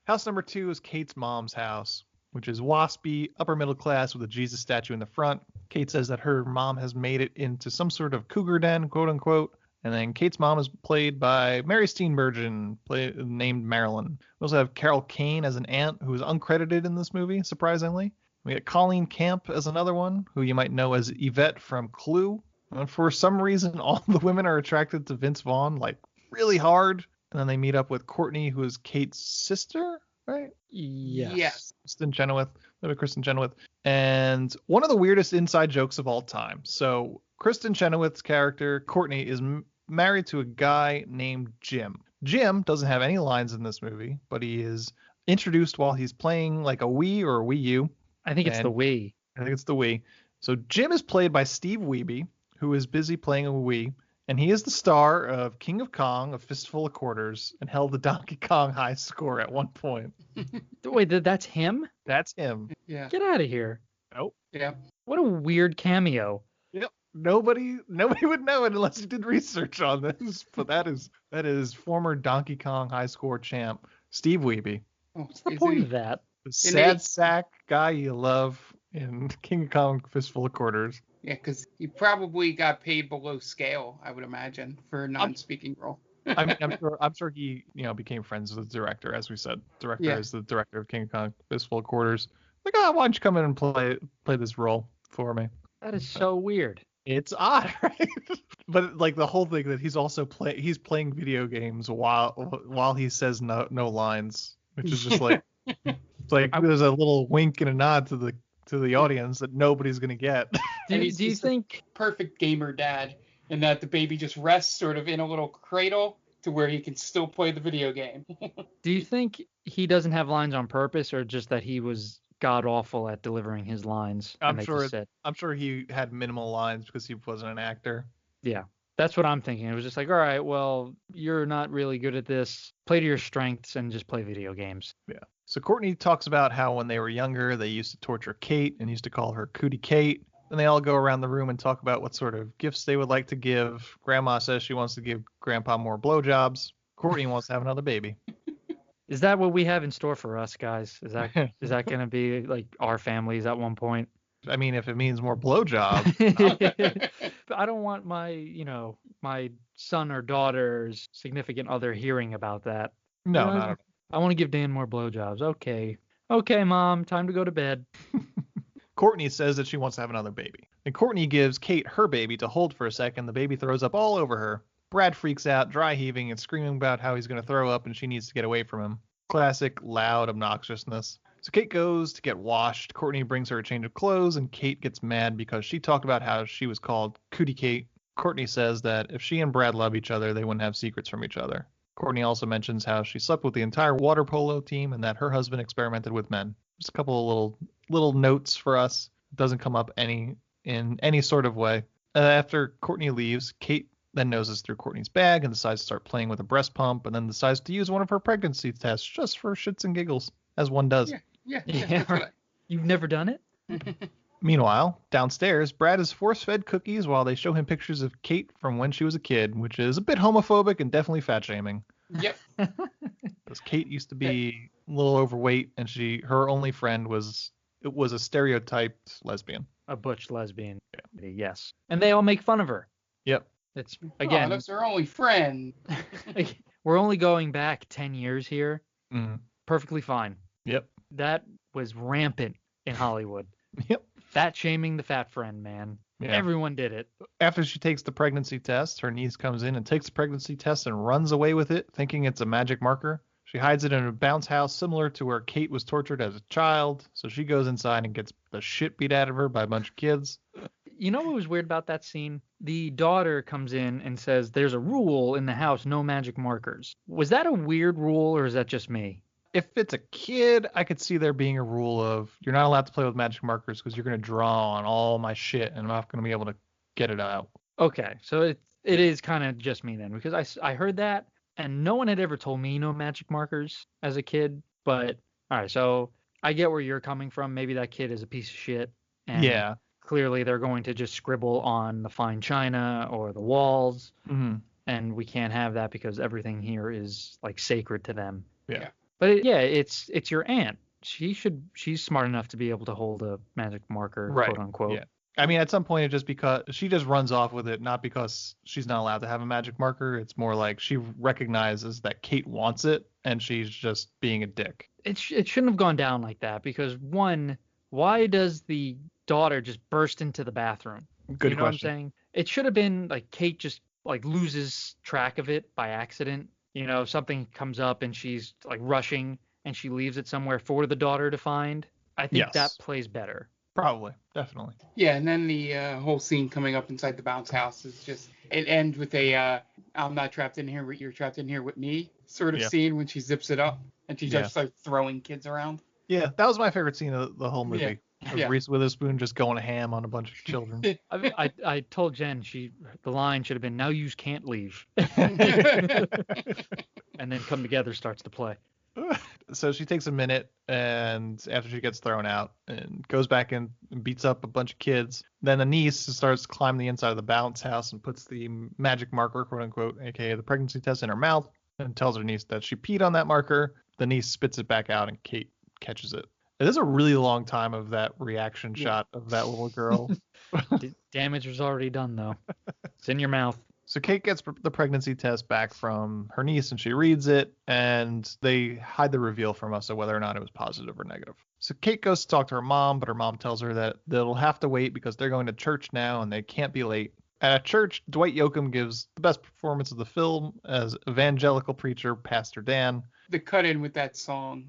House number 2 is Kate's mom's house, which is waspy, upper middle class with a Jesus statue in the front. Kate says that her mom has made it into some sort of cougar den, quote unquote. And then Kate's mom is played by Mary Steenburgen, named Marilyn. We also have Carol Kane as an aunt who is uncredited in this movie, surprisingly. We got Colleen Camp as another one, who you might know as Yvette from Clue. And for some reason, all the women are attracted to Vince Vaughn, like really hard. And then they meet up with Courtney, who is Kate's sister, right? Yes. Kristen Chenoweth. And one of the weirdest inside jokes of all time. So Kristen Chenoweth's character, Courtney, is married to a guy named Jim. Jim doesn't have any lines in this movie, but he is introduced while he's playing like a Wii or a Wii U. I think it's the Wii. I think it's the Wii. So Jim is played by Steve Wiebe, who is busy playing a Wii. And he is the star of King of Kong, A Fistful of Quarters, and held the Donkey Kong high score at one point. Wait, that's him? That's him. Yeah. Get out of here. Nope. Yeah. What a weird cameo. Yep. Nobody would know it unless you did research on this. But that is former Donkey Kong high score champ Steve Wiebe. Oh, What's the point of that? The sad sack guy you love in King of Kong, Fistful of Quarters. Yeah, because he probably got paid below scale, I would imagine, for a non-speaking role. I mean, I'm sure he, became friends with the director, as we said. Director is the director of King of Kong, Fistful of Quarters. Like, why don't you come in and play this role for me? That is so weird. It's odd, right? But like the whole thing that he's also he's playing video games while he says no lines, which is just like, it's like there's a little wink and a nod to the audience that nobody's gonna get. Do you think perfect gamer dad, in that the baby just rests sort of in a little cradle to where he can still play the video game? Do you think he doesn't have lines on purpose, or just that he was god awful at delivering his lines? I'm sure he had minimal lines because he wasn't an actor. Yeah, that's what I'm thinking. It was just like, all right, well, you're not really good at this. Play to your strengths and just play video games. Yeah. So Courtney talks about how when they were younger, they used to torture Kate and used to call her Cootie Kate. Then they all go around the room and talk about what sort of gifts they would like to give. Grandma says she wants to give Grandpa more blowjobs. Courtney wants to have another baby. Is that what we have in store for us, guys? Is that going to be like our families at one point? I mean, if it means more blowjobs. I don't want my son or daughter's significant other hearing about that. No, not at all. I want to give Dan more blowjobs. Okay, Mom, time to go to bed. Courtney says that she wants to have another baby. And Courtney gives Kate her baby to hold for a second. The baby throws up all over her. Brad freaks out, dry heaving, and screaming about how he's going to throw up and she needs to get away from him. Classic loud obnoxiousness. So Kate goes to get washed. Courtney brings her a change of clothes, and Kate gets mad because she talked about how she was called Cootie Kate. Courtney says that if she and Brad love each other, they wouldn't have secrets from each other. Courtney also mentions how she slept with the entire water polo team and that her husband experimented with men. Just a couple of little notes for us. It doesn't come up in any sort of way. After Courtney leaves, Kate then noses through Courtney's bag and decides to start playing with a breast pump, and then decides to use one of her pregnancy tests just for shits and giggles, as one does. Yeah. You've never done it? Meanwhile, downstairs, Brad is force-fed cookies while they show him pictures of Kate from when she was a kid, which is a bit homophobic and definitely fat-shaming. Yep. Because Kate used to be a little overweight, and her only friend was a stereotyped lesbian. A butch lesbian. Yeah. Yes. And they all make fun of her. Yep. It's again. That's her only friend. We're only going back 10 years here. Mm-hmm. Perfectly fine. Yep. That was rampant in Hollywood. Yep. Fat shaming the fat friend, man. Yeah. Everyone did it. After she takes the pregnancy test, her niece comes in and takes the pregnancy test and runs away with it, thinking it's a magic marker. She hides it in a bounce house similar to where Kate was tortured as a child. So she goes inside and gets the shit beat out of her by a bunch of kids. You know what was weird about that scene? The daughter comes in and says, there's a rule in the house, no magic markers. Was that a weird rule, or is that just me? If it's a kid, I could see there being a rule of you're not allowed to play with magic markers because you're going to draw on all my shit and I'm not going to be able to get it out. Okay, so it is kind of just me then, because I heard that, and no one had ever told me no magic markers as a kid. But, all right, so I get where you're coming from. Maybe that kid is a piece of shit. And Yeah. clearly they're going to just scribble on the fine china or the walls. Mm-hmm. And we can't have that because everything here is like sacred to them. Yeah. But it's your aunt. She's smart enough to be able to hold a magic marker, Right. quote unquote. Yeah. I mean, at some point, it's just because she just runs off with it, not because she's not allowed to have a magic marker. It's more like she recognizes that Kate wants it, and she's just being a dick. It shouldn't have gone down like that because, one, why does the daughter just burst into the bathroom? Good you know question. What I'm saying? It should have been like Kate just like loses track of it by accident. You know, something comes up and she's like rushing and she leaves it somewhere for the daughter to find. I think Yes. that plays better. Probably. Definitely. Yeah, and then the whole scene coming up inside the bounce house is just, it ends with a I'm not trapped in here, but you're trapped in here with me sort of scene when she zips it up and she just starts throwing kids around. Yeah, that was my favorite scene of the whole movie. Yeah. Reese Witherspoon just going ham on a bunch of children. I told Jen the line should have been, now you can't leave. And then Come Together starts to play. So she takes a minute, and after she gets thrown out, and goes back in and beats up a bunch of kids. Then the niece starts climbing the inside of the bounce house and puts the magic marker, quote unquote, aka the pregnancy test, in her mouth, and tells her niece that she peed on that marker. The niece spits it back out, and Kate catches it. It is a really long time of that reaction shot of that little girl. Damage was already done, though. It's in your mouth. So Kate gets the pregnancy test back from her niece, and she reads it, and they hide the reveal from us of whether or not it was positive or negative. So Kate goes to talk to her mom, but her mom tells her that they'll have to wait because they're going to church now, and they can't be late. At church, Dwight Yoakam gives the best performance of the film as evangelical preacher Pastor Dan. The cut-in with that song,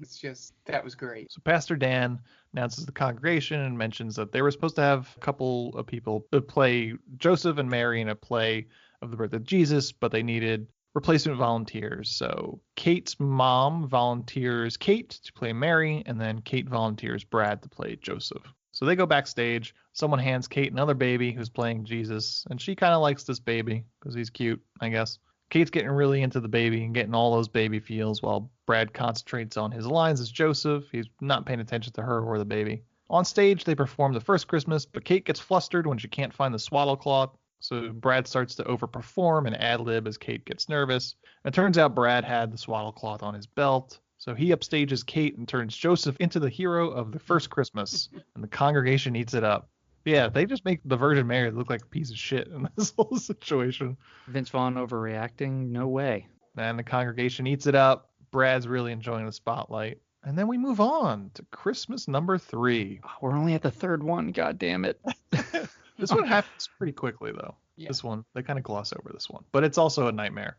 that was great. So Pastor Dan announces the congregation and mentions that they were supposed to have a couple of people to play Joseph and Mary in a play of the birth of Jesus, but they needed replacement volunteers. So Kate's mom volunteers Kate to play Mary, and then Kate volunteers Brad to play Joseph. So they go backstage. Someone hands Kate another baby who's playing Jesus, and she kind of likes this baby because he's cute, I guess. Kate's getting really into the baby and getting all those baby feels while Brad concentrates on his lines as Joseph. He's not paying attention to her or the baby. On stage, they perform The First Christmas, but Kate gets flustered when she can't find the swaddle cloth. So Brad starts to overperform and ad-lib as Kate gets nervous. And it turns out Brad had the swaddle cloth on his belt. So he upstages Kate and turns Joseph into the hero of The First Christmas. And the congregation eats it up. Yeah, they just make the Virgin Mary look like a piece of shit in this whole situation. Vince Vaughn overreacting? No way. And the congregation eats it up. Brad's really enjoying the spotlight. And then we move on to Christmas number 3. Oh, we're only at the third one. God damn it. This one happens pretty quickly, though. Yeah. This one, they kind of gloss over this one. But it's also a nightmare.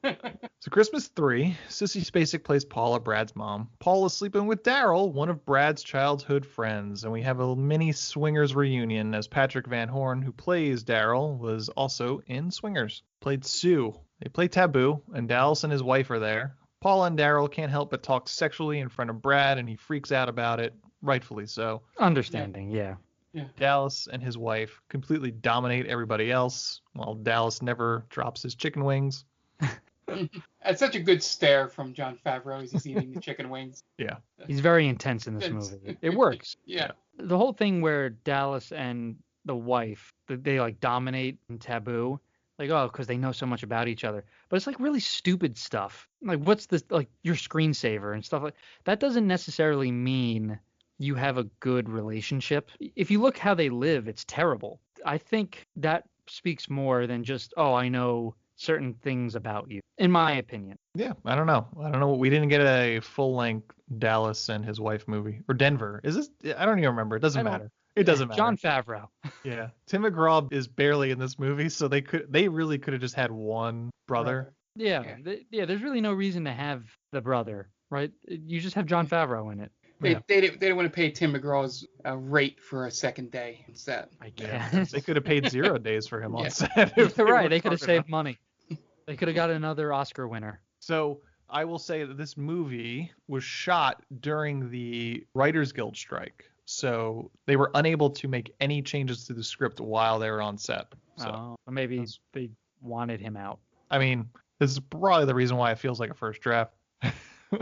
So Christmas 3, Sissy Spacek plays Paula, Brad's mom. Paul is sleeping with Daryl, one of Brad's childhood friends, and we have a mini Swingers reunion as Patrick Van Horn, who plays Daryl, was also in Swingers. Played Sue. They play Taboo, and Dallas and his wife are there. Paula and Daryl can't help but talk sexually in front of Brad, and he freaks out about it, rightfully so. Understanding, yeah. Dallas and his wife completely dominate everybody else, while Dallas never drops his chicken wings. It's such a good stare from Jon Favreau as he's eating the chicken wings. Yeah. He's very intense in this movie. It works. Yeah. The whole thing where Dallas and the wife, they like dominate in Taboo, like, oh, because they know so much about each other. But it's like really stupid stuff. Like, what's this, like your screensaver and stuff like that doesn't necessarily mean you have a good relationship. If you look how they live, it's terrible. I think that speaks more than just, oh, I know certain things about you, in my opinion. Yeah, I don't know. We didn't get a full-length Dallas and his wife movie. Or Denver. Is this? I don't even remember. It doesn't matter. It doesn't matter. Jon Favreau. Yeah. Tim McGraw is barely in this movie, so they really could have just had one brother. Yeah, there's really no reason to have the brother, right? You just have Jon Favreau in it. They didn't want to pay Tim McGraw's rate for a second day on set. I guess. They could have paid 0 days for him on set. You're right. They could have saved money. They could have got another Oscar winner. So I will say that this movie was shot during the Writers Guild strike. So they were unable to make any changes to the script while they were on set. So maybe they wanted him out. I mean, this is probably the reason why it feels like a first draft.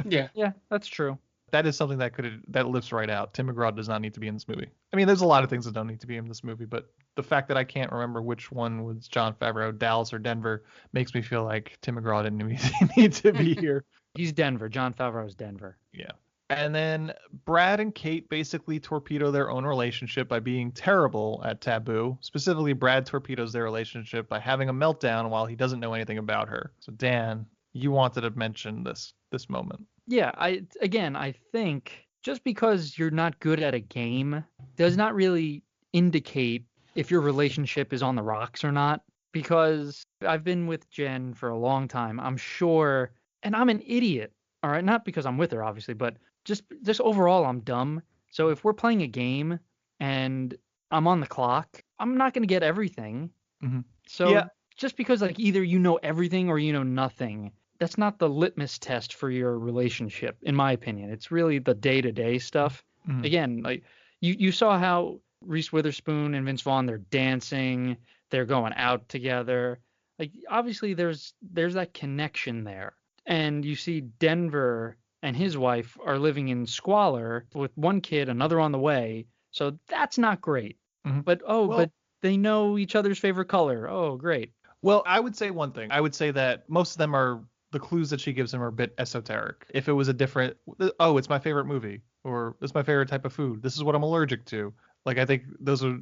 Yeah, that's true. That is something that lifts right out. Tim McGraw does not need to be in this movie. I mean, there's a lot of things that don't need to be in this movie, but the fact that I can't remember which one was Jon Favreau, Dallas or Denver, makes me feel like Tim McGraw didn't need to be here. He's Denver. Jon Favreau's Denver. Yeah. And then Brad and Kate basically torpedo their own relationship by being terrible at taboo. Specifically, Brad torpedoes their relationship by having a meltdown while he doesn't know anything about her. So Dan, you wanted to mention this moment. Yeah, I think just because you're not good at a game does not really indicate if your relationship is on the rocks or not. Because I've been with Jen for a long time. I'm sure, and I'm an idiot. All right, not because I'm with her, obviously, but just overall, I'm dumb. So if we're playing a game and I'm on the clock, I'm not going to get everything. Mm-hmm. So just because like either you know everything or you know nothing, that's not the litmus test for your relationship, in my opinion. It's really the day-to-day stuff. Mm-hmm. Again, like you saw how Reese Witherspoon and Vince Vaughn, they're dancing, they're going out together. Like obviously there's that connection there. And you see Denver and his wife are living in squalor with one kid, another on the way. So that's not great. Mm-hmm. But but they know each other's favorite color. Oh, great. Well, I would say one thing. I would say that most of them are, the clues that she gives him are a bit esoteric. If it was a different, it's my favorite movie, or it's my favorite type of food, this is what I'm allergic to. Like, I think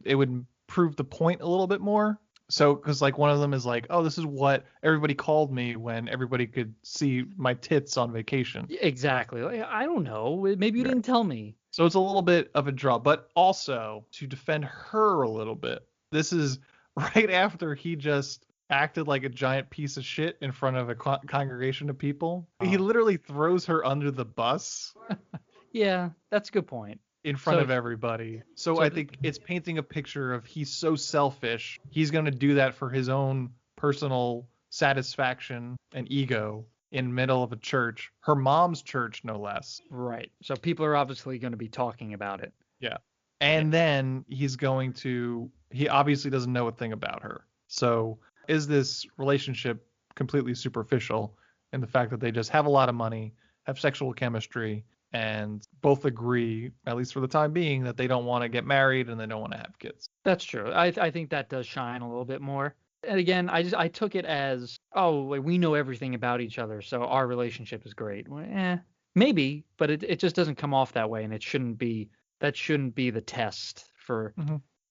it would prove the point a little bit more. So, because like one of them is like, this is what everybody called me when everybody could see my tits on vacation. Exactly. Like, I don't know. Maybe you didn't tell me. So it's a little bit of a draw, but also to defend her a little bit. This is right after he just acted like a giant piece of shit in front of a congregation of people. He literally throws her under the bus. Yeah, that's a good point. In front of everybody. So I think it's painting a picture of he's so selfish. He's going to do that for his own personal satisfaction and ego in the middle of a church. Her mom's church, no less. Right. So people are obviously going to be talking about it. Yeah. And then he obviously doesn't know a thing about her. So is this relationship completely superficial in the fact that they just have a lot of money, have sexual chemistry, and both agree, at least for the time being, that they don't want to get married and they don't want to have kids. That's true. I think that does shine a little bit more. And again, I took it as, we know everything about each other, so our relationship is great. Well, maybe, but it just doesn't come off that way, and that shouldn't be the test for,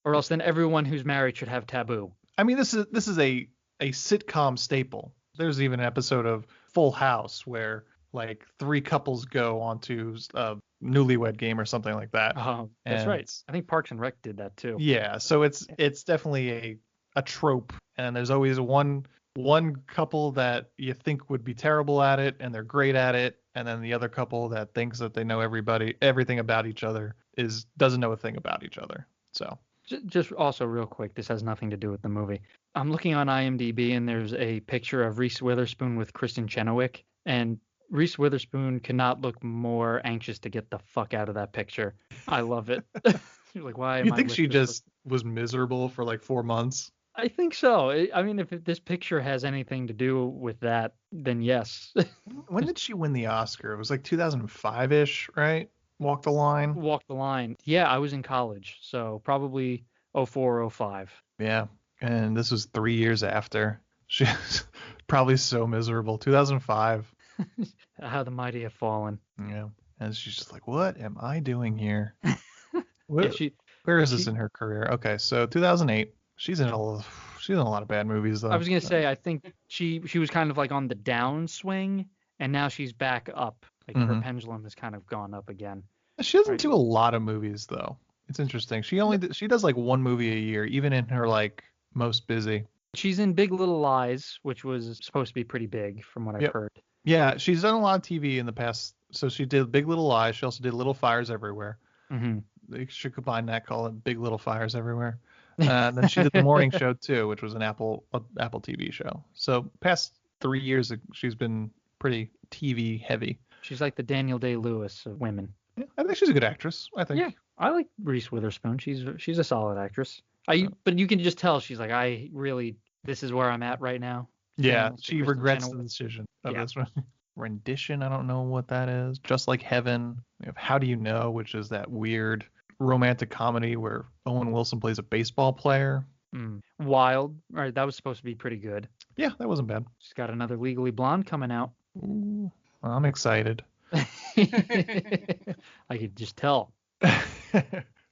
or else then everyone who's married should have taboo. I mean, this is a sitcom staple. There's even an episode of Full House where like 3 couples go onto a newlywed game or something like that. Oh, that's right. I think Parks and Rec did that too. Yeah, so it's definitely a trope, and there's always one couple that you think would be terrible at it and they're great at it, and then the other couple that thinks that they know everything about each other doesn't know a thing about each other. So just also real quick, this has nothing to do with the movie. I'm looking on IMDb and there's a picture of Reese Witherspoon with Kristen Chenoweth, and Reese Witherspoon cannot look more anxious to get the fuck out of that picture. I love it. You're like, why am I? You think she just was miserable for like 4 months? I think so. I mean, if this picture has anything to do with that, then yes. When did she win the Oscar? It was like 2005-ish, right? Walk the Line? Walk the Line. Yeah, I was in college, so probably 04, 05. Yeah, and this was 3 years after. She was probably so miserable. 2005. How the mighty have fallen. Yeah, and she's just like, what am I doing here? Where is this in her career? Okay, so 2008. She's in a lot of bad movies though. I was gonna say, I think she was kind of like on the downswing, and now she's back up. Like her pendulum has kind of gone up again. She doesn't do a lot of movies though. It's interesting. She does like one movie a year, even in her like most busy. She's in Big Little Lies, which was supposed to be pretty big from what I've heard. Yeah, she's done a lot of TV in the past. So she did Big Little Lies. She also did Little Fires Everywhere. Mm-hmm. They should combine that, call it Big Little Fires Everywhere. And then she did The Morning Show too, which was an Apple TV show. So past 3 years, she's been pretty TV heavy. She's like the Daniel Day-Lewis of women. Yeah, I think she's a good actress. I think. Yeah, I like Reese Witherspoon. She's a solid actress. But you can just tell she's like, this is where I'm at right now. Yeah, she regrets the decision of this one. Rendition, I don't know what that is. Just Like Heaven. We have How Do You Know, which is that weird romantic comedy where Owen Wilson plays a baseball player. Wild. All right, that was supposed to be pretty good. Yeah, that wasn't bad. She's got another Legally Blonde coming out. Ooh, I'm excited. I could just tell.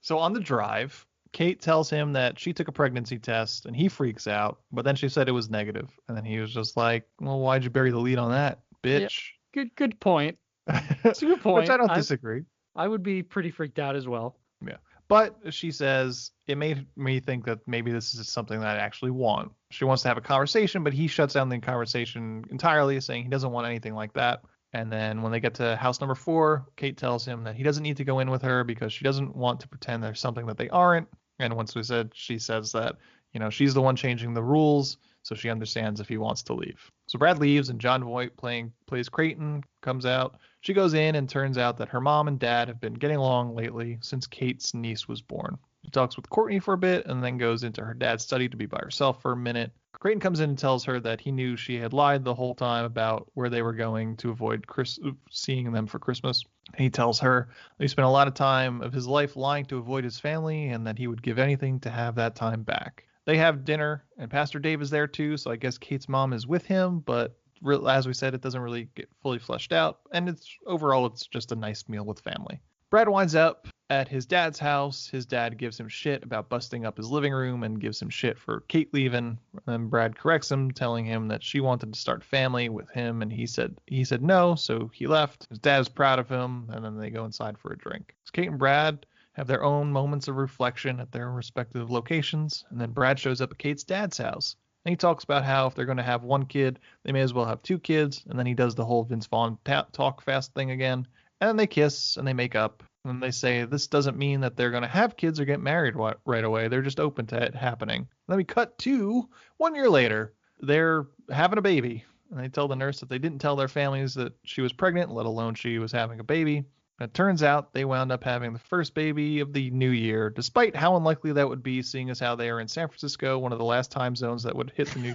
So on the drive, Kate tells him that she took a pregnancy test and he freaks out, but then she said it was negative. And then he was just like, well, why'd you bury the lead on that, bitch? Yeah, good point. That's a good point. Which I don't disagree. I would be pretty freaked out as well. Yeah. But she says, it made me think that maybe this is something that I actually want. She wants to have a conversation, but he shuts down the conversation entirely, saying he doesn't want anything like that. And then when they get to house number 4, Kate tells him that he doesn't need to go in with her because she doesn't want to pretend there's something that they aren't. And once she says that, she's the one changing the rules, so she understands if he wants to leave. So Brad leaves, and Jon Voight plays Creighton, comes out. She goes in, and turns out that her mom and dad have been getting along lately since Kate's niece was born. She talks with Courtney for a bit, and then goes into her dad's study to be by herself for a minute. Creighton comes in and tells her that he knew she had lied the whole time about where they were going to avoid seeing them for Christmas. He tells her that he spent a lot of time of his life lying to avoid his family and that he would give anything to have that time back. They have dinner, and Pastor Dave is there too, so I guess Kate's mom is with him, but as we said, it doesn't really get fully fleshed out, and it's just a nice meal with family. Brad winds up at his dad's house. His dad gives him shit about busting up his living room and gives him shit for Kate leaving. And Brad corrects him, telling him that she wanted to start family with him, and he said no, so he left. His dad is proud of him, and then they go inside for a drink. So Kate and Brad have their own moments of reflection at their respective locations, and then Brad shows up at Kate's dad's house. And he talks about how if they're going to have one kid, they may as well have 2 kids, and then he does the whole Vince Vaughn talk fast thing again. And then they kiss and they make up. And they say this doesn't mean that they're going to have kids or get married right away. They're just open to it happening. And then we cut to 1 year later. They're having a baby. And they tell the nurse that they didn't tell their families that she was pregnant, let alone she was having a baby. And it turns out they wound up having the first baby of the new year, despite how unlikely that would be, seeing as how they are in San Francisco, one of the last time zones that would hit the new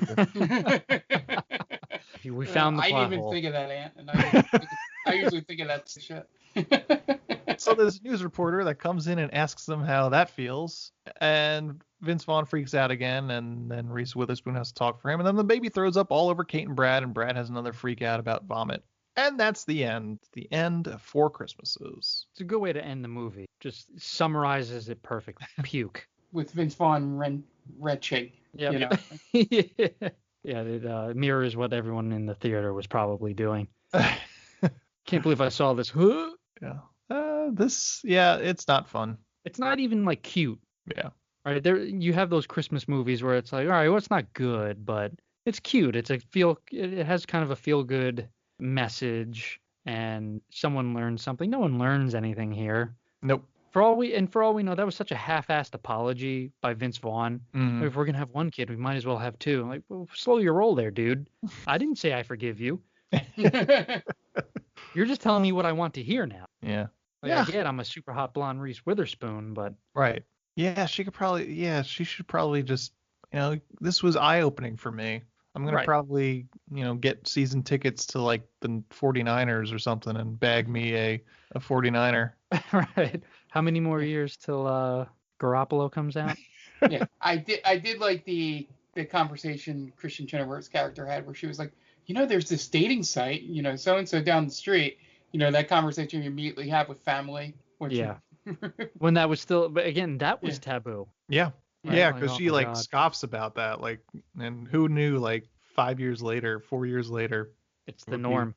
year. We found the I plot didn't even hole. think of that, Ant. And I usually think of that shit. So there's a news reporter that comes in and asks them how that feels, and Vince Vaughn freaks out again, and then Reese Witherspoon has to talk for him, and then the baby throws up all over Kate and Brad has another freak out about vomit. And that's the end. The end of 4 Christmases. It's a good way to end the movie. Just summarizes it perfectly. Puke. With Vince Vaughn retching. Yeah. Yeah, it mirrors what everyone in the theater was probably doing. Can't believe I saw this. Yeah. It's not fun. It's not even like cute. Yeah. All right, you have those Christmas movies where it's like, all right, well, it's not good, but it's cute. It has kind of a feel good message, and someone learns something. No one learns anything here. Nope. For all we know, that was such a half-assed apology by Vince Vaughn. Mm-hmm. If we're gonna have one kid, we might as well have 2. I'm like, well, slow your roll there, dude. I didn't say I forgive you. You're just telling me what I want to hear now. Yeah. I get I'm a super hot blonde Reese Witherspoon, but right. Yeah, she should probably just, this was eye-opening for me. I'm going to probably, get season tickets to like the 49ers or something and bag me a 49er. Right. How many more years till Garoppolo comes out? Yeah, I did like the conversation Christian Chenoweth's character had where she was like, there's this dating site, so-and-so down the street, that conversation you immediately have with family. When that was still, but again, that was taboo. Yeah. Right? Yeah, because she God. scoffs about that, and who knew 5 years later, 4 years later, it's the norm.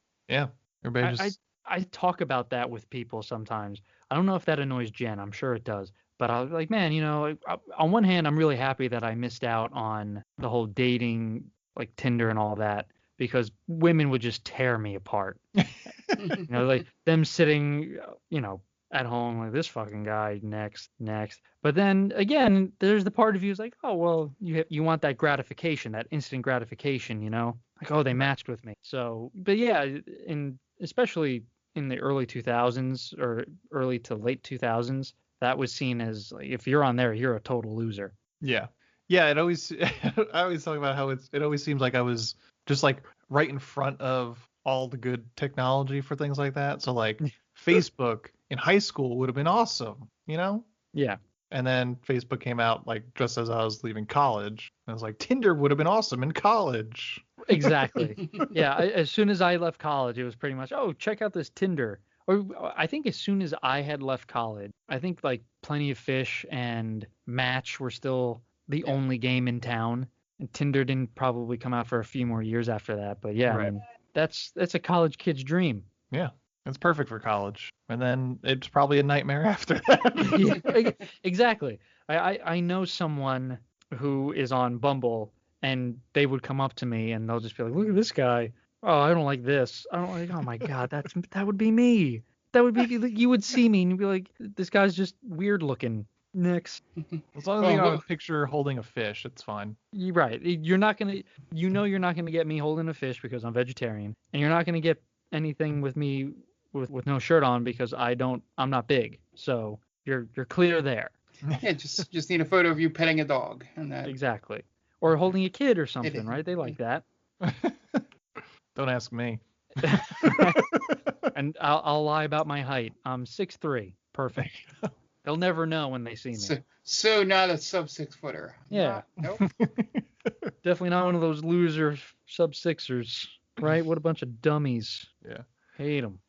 Everybody I talk about that with people sometimes. I don't know if that annoys Jen. I'm sure it does. But I was like, man, on one hand, I'm really happy that I missed out on the whole dating, like Tinder and all that, because women would just tear me apart. Like them sitting, at home like this fucking guy next. But then again, there's the part of you who's like, oh well, you want that gratification, that instant gratification, like, oh, they matched with me. So, but yeah, especially in the early 2000s or early to late 2000s, that was seen as like, if you're on there, you're a total loser. Yeah. It always I always talk about how it always seems like I was just like right in front of all the good technology for things like that. So like Facebook in high school would have been awesome, Yeah. And then Facebook came out like just as I was leaving college. And I was like, Tinder would have been awesome in college. Exactly. Yeah. As soon as I left college, it was pretty much, oh, check out this Tinder. Or I think as soon as I had left college, I think like Plenty of Fish and Match were still the only game in town. And Tinder didn't probably come out for a few more years after that. But yeah, right. I mean, that's a college kid's dream. Yeah. It's perfect for college. And then it's probably a nightmare after that. Yeah, exactly. I know someone who is on Bumble, and they would come up to me and they'll just be like, look at this guy. Oh, I don't like this. I don't like, oh my God, that would be me. That would be, you would see me and you'd be like, this guy's just weird looking. Next. As long as you have a picture holding a fish, it's fine. You're right. You're not going to, you're not going to get me holding a fish because I'm vegetarian. And you're not going to get anything with me with no shirt on because I'm not big. So you're clear there. Yeah, just need a photo of you petting a dog. And that. Exactly. Or holding a kid or something, right? They like that. Don't ask me. And I'll lie about my height. I'm 6'3". Perfect. They'll never know when they see me. So not a sub 6 footer. Yeah. Nope. Definitely not one of those loser sub 6ers, right? What a bunch of dummies. Yeah. Hate them.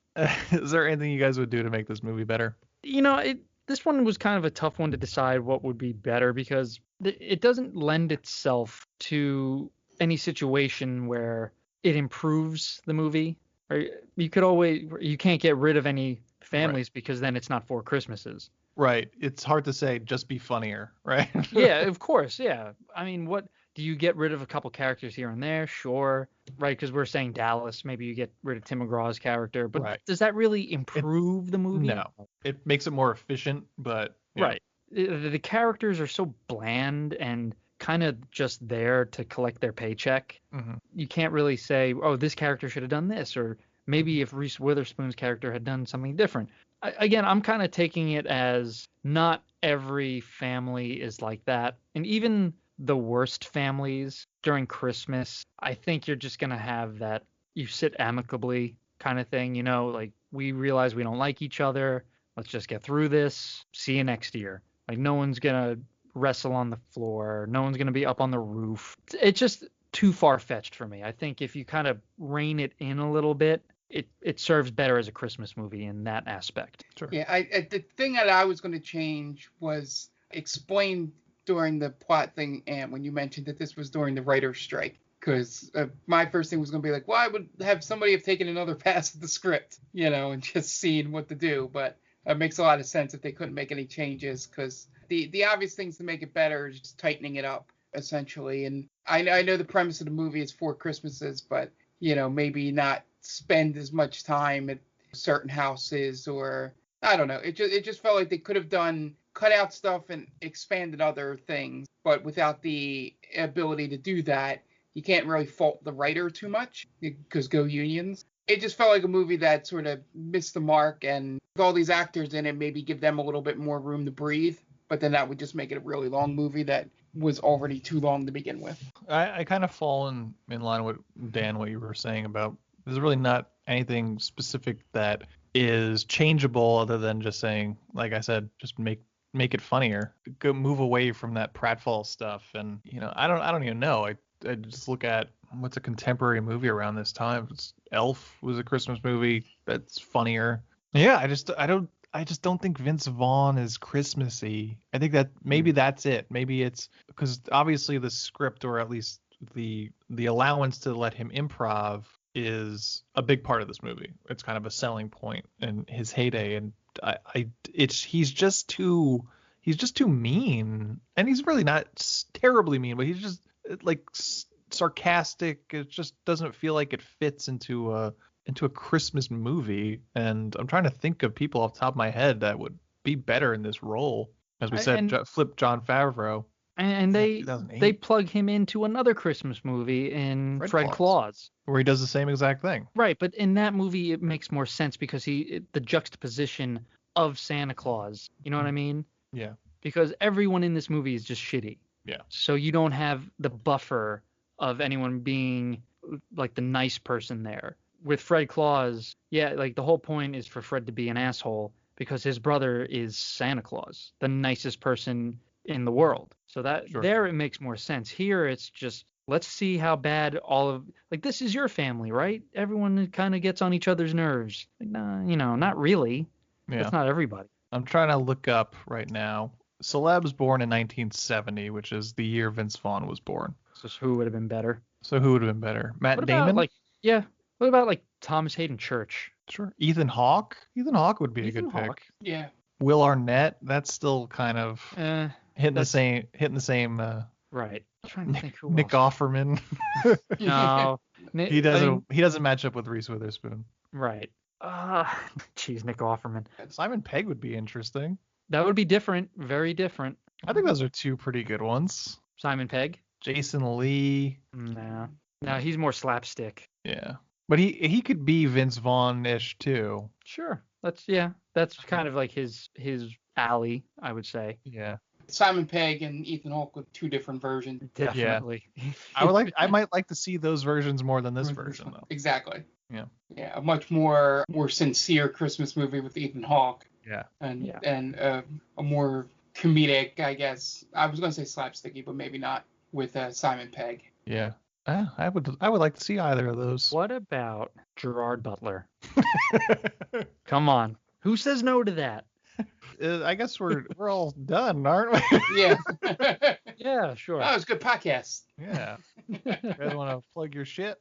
Is there anything you guys would do to make this movie better? This one was kind of a tough one to decide what would be better because it doesn't lend itself to any situation where it improves the movie. Or you can't get rid of any families because then it's not 4 Christmases. Right. It's hard to say just be funnier, right? Yeah, of course. Yeah. I mean, what do you get rid of a couple characters here and there? Sure. Right. Because we're saying Dallas. Maybe you get rid of Tim McGraw's character. But does that really improve the movie? No. It makes it more efficient, but. Yeah. Right. The characters are so bland and kind of just there to collect their paycheck. Mm-hmm. You can't really say, oh, this character should have done this. Or maybe if Reese Witherspoon's character had done something different. Again, I'm kind of taking it as not every family is like that. And even the worst families during Christmas, I think you're just going to have that you sit amicably kind of thing. Like we realize we don't like each other. Let's just get through this. See you next year. Like no one's going to wrestle on the floor. No one's going to be up on the roof. It's just too far-fetched for me. I think if you kind of rein it in a little bit, it serves better as a Christmas movie in that aspect. Sure. Yeah, the thing that I was going to change was explain during the plot thing, and when you mentioned that this was during the writer's strike, because my first thing was going to be like, well, I would have somebody have taken another pass at the script, and just seen what to do. But it makes a lot of sense if they couldn't make any changes, because the obvious things to make it better is just tightening it up, essentially. And I know the premise of the movie is 4 Christmases, but, maybe not spend as much time at certain houses, or I don't know. It just felt like they could have cut out stuff and expanded other things, but without the ability to do that, you can't really fault the writer too much, because go Unions. It just felt like a movie that sort of missed the mark, and with all these actors in it, maybe give them a little bit more room to breathe, but then that would just make it a really long movie that was already too long to begin with. I kind of fall in line with Dan, what you were saying about there's really not anything specific that is changeable other than just saying, like I said, just make it funnier. Move away from that pratfall stuff. And I don't even know. I just look at what's a contemporary movie around this time. Elf was a Christmas movie that's funnier. Yeah, I just don't think Vince Vaughn is Christmassy. I think that maybe that's it. Maybe it's because obviously the script, or at least the allowance to let him improv, is a big part of this movie. It's kind of a selling point in his heyday, and he's just too mean, and he's really not terribly mean, but he's just like sarcastic. It just doesn't feel like it fits into a Christmas movie. And I'm trying to think of people off the top of my head that would be better in this role. As we said, flip Jon Favreau. And they plug him into another Christmas movie in Fred Claus, where he does the same exact thing. Right, but in that movie it makes more sense because the juxtaposition of Santa Claus. You know what I mean? Yeah. Because everyone in this movie is just shitty. Yeah. So you don't have the buffer of anyone being like the nice person there. With Fred Claus, like the whole point is for Fred to be an asshole because his brother is Santa Claus, the nicest person in the world. So that there it makes more sense. Here it's just, let's see how bad this is your family, right? Everyone kind of gets on each other's nerves. Like, nah, not really. Yeah. That's not everybody. I'm trying to look up right now. Celebs born in 1970, which is the year Vince Vaughn was born. So who would have been better? Matt Damon? What about Thomas Hayden Church? Sure. Ethan Hawke? Ethan Hawke would be a good pick. Yeah. Will Arnett, that's still kind of hitting the same right. I'm trying to think who Nick else. Offerman. No. He doesn't match up with Reese Witherspoon. Right. Nick Offerman. Simon Pegg would be interesting. That would be different, very different. I think those are two pretty good ones. Simon Pegg? Jason Lee. No, he's more slapstick. Yeah. But he could be Vince Vaughn-ish too. Sure. That's kind of like his alley, I would say. Yeah. Simon Pegg and Ethan Hawke with two different versions. Definitely. Yeah. I might like to see those versions more than this version though. Exactly. Yeah. Yeah, a much more sincere Christmas movie with Ethan Hawke. Yeah. And a more comedic, I guess. I was going to say slapsticky, but maybe not, with Simon Pegg. Yeah. I would like to see either of those. What about Gerard Butler? Come on. Who says no to that? I guess we're all done, aren't we? Yeah. Yeah, sure. Oh, it was a good podcast. Yeah. You guys want to plug your shit?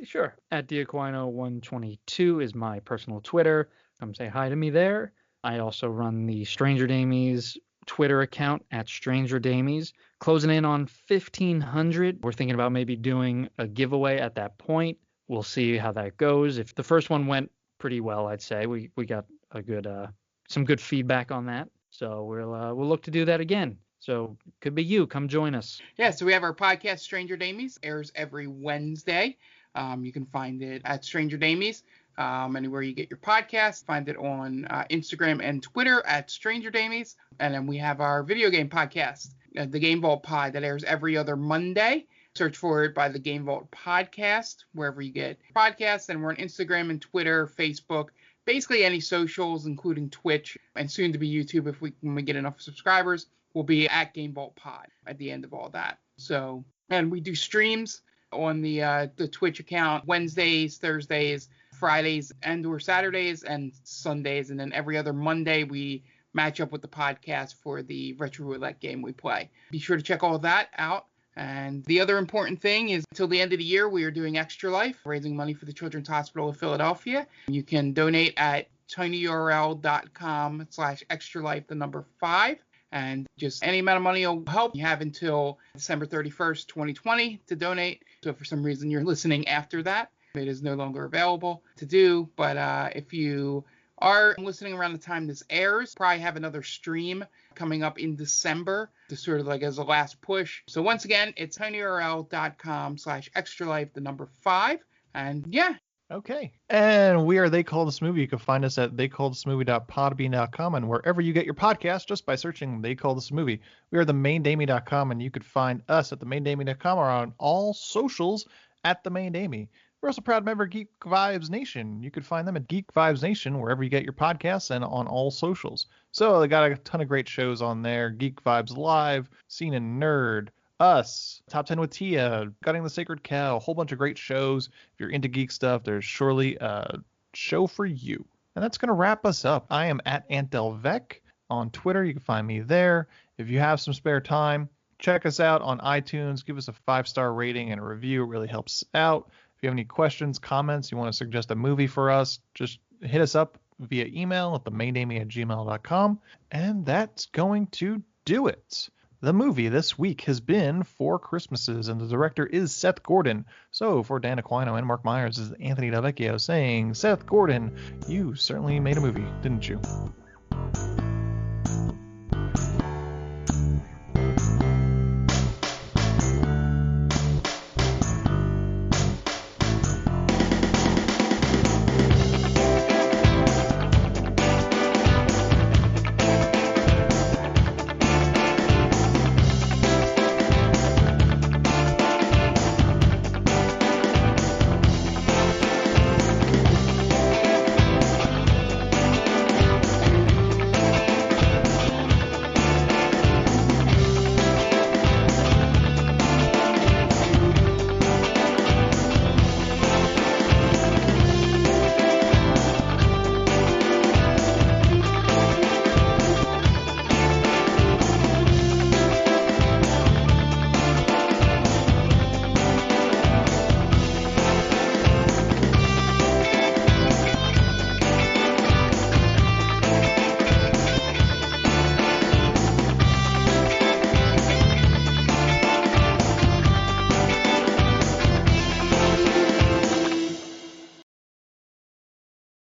Sure. At Diaquino122 is my personal Twitter. Come say hi to me there. I also run the Stranger Damies Twitter account at Stranger Damies. Closing in on 1,500. We're thinking about maybe doing a giveaway at that point. We'll see how that goes. If the first one went pretty well, I'd say we got a good some good feedback on that. So we'll look to do that again. So could be you. Come join us. Yeah, so we have our podcast, Stranger Damies, airs every Wednesday. You can find it at Stranger Damies, anywhere you get your podcast. Find it on Instagram and Twitter at Stranger Damies. And then we have our video game podcast, the Game Vault Pod, that airs every other Monday. Search for it by the Game Vault Podcast, wherever you get podcasts. And we're on Instagram and Twitter, Facebook, basically any socials, including Twitch, and soon to be YouTube when we get enough subscribers. We'll be at Game Vault Pod at the end of all that. So, and we do streams on the Twitch account Wednesdays, Thursdays, Fridays, and/or Saturdays, and Sundays, and then every other Monday we match up with the podcast for the retro roulette game we play. Be sure to check all of that out. And the other important thing is, until the end of the year, we are doing Extra Life, raising money for the Children's Hospital of Philadelphia. You can donate at tinyurl.com/extralife, 5. And just any amount of money will help. You have until December 31st, 2020 to donate. So if for some reason you're listening after that, it is no longer available to do. But if you are listening around the time this airs, probably have another stream coming up in December to sort of like as a last push. So once again, it's tinyurl.com/extralife, 5. And yeah. Okay. And we are They Call This Movie. You can find us at theycallthismovie.podbean.com and wherever you get your podcast just by searching They Call This Movie. We are themaindamie.com, and you could find us at themaindamie.com or on all socials at The Main Damie. We're also a proud member of Geek Vibes Nation. You could find them at Geek Vibes Nation wherever you get your podcasts and on all socials. So they got a ton of great shows on there. Geek Vibes Live, Scene and Nerd, Us, Top 10 with Tia, Gutting the Sacred Cow, a whole bunch of great shows. If you're into geek stuff, there's surely a show for you. And that's going to wrap us up. I am at AntDelVec on Twitter. You can find me there. If you have some spare time, check us out on iTunes. Give us a 5-star rating and a review. It really helps out. If you have any questions, comments, you want to suggest a movie for us, just hit us up via email at themaindamie@gmail.com. And that's going to do it. The movie this week has been Four Christmases, and the director is Seth Gordon. So for Dan Aquino and Mark Myers, this is Anthony Delvecchio saying, Seth Gordon, you certainly made a movie, didn't you?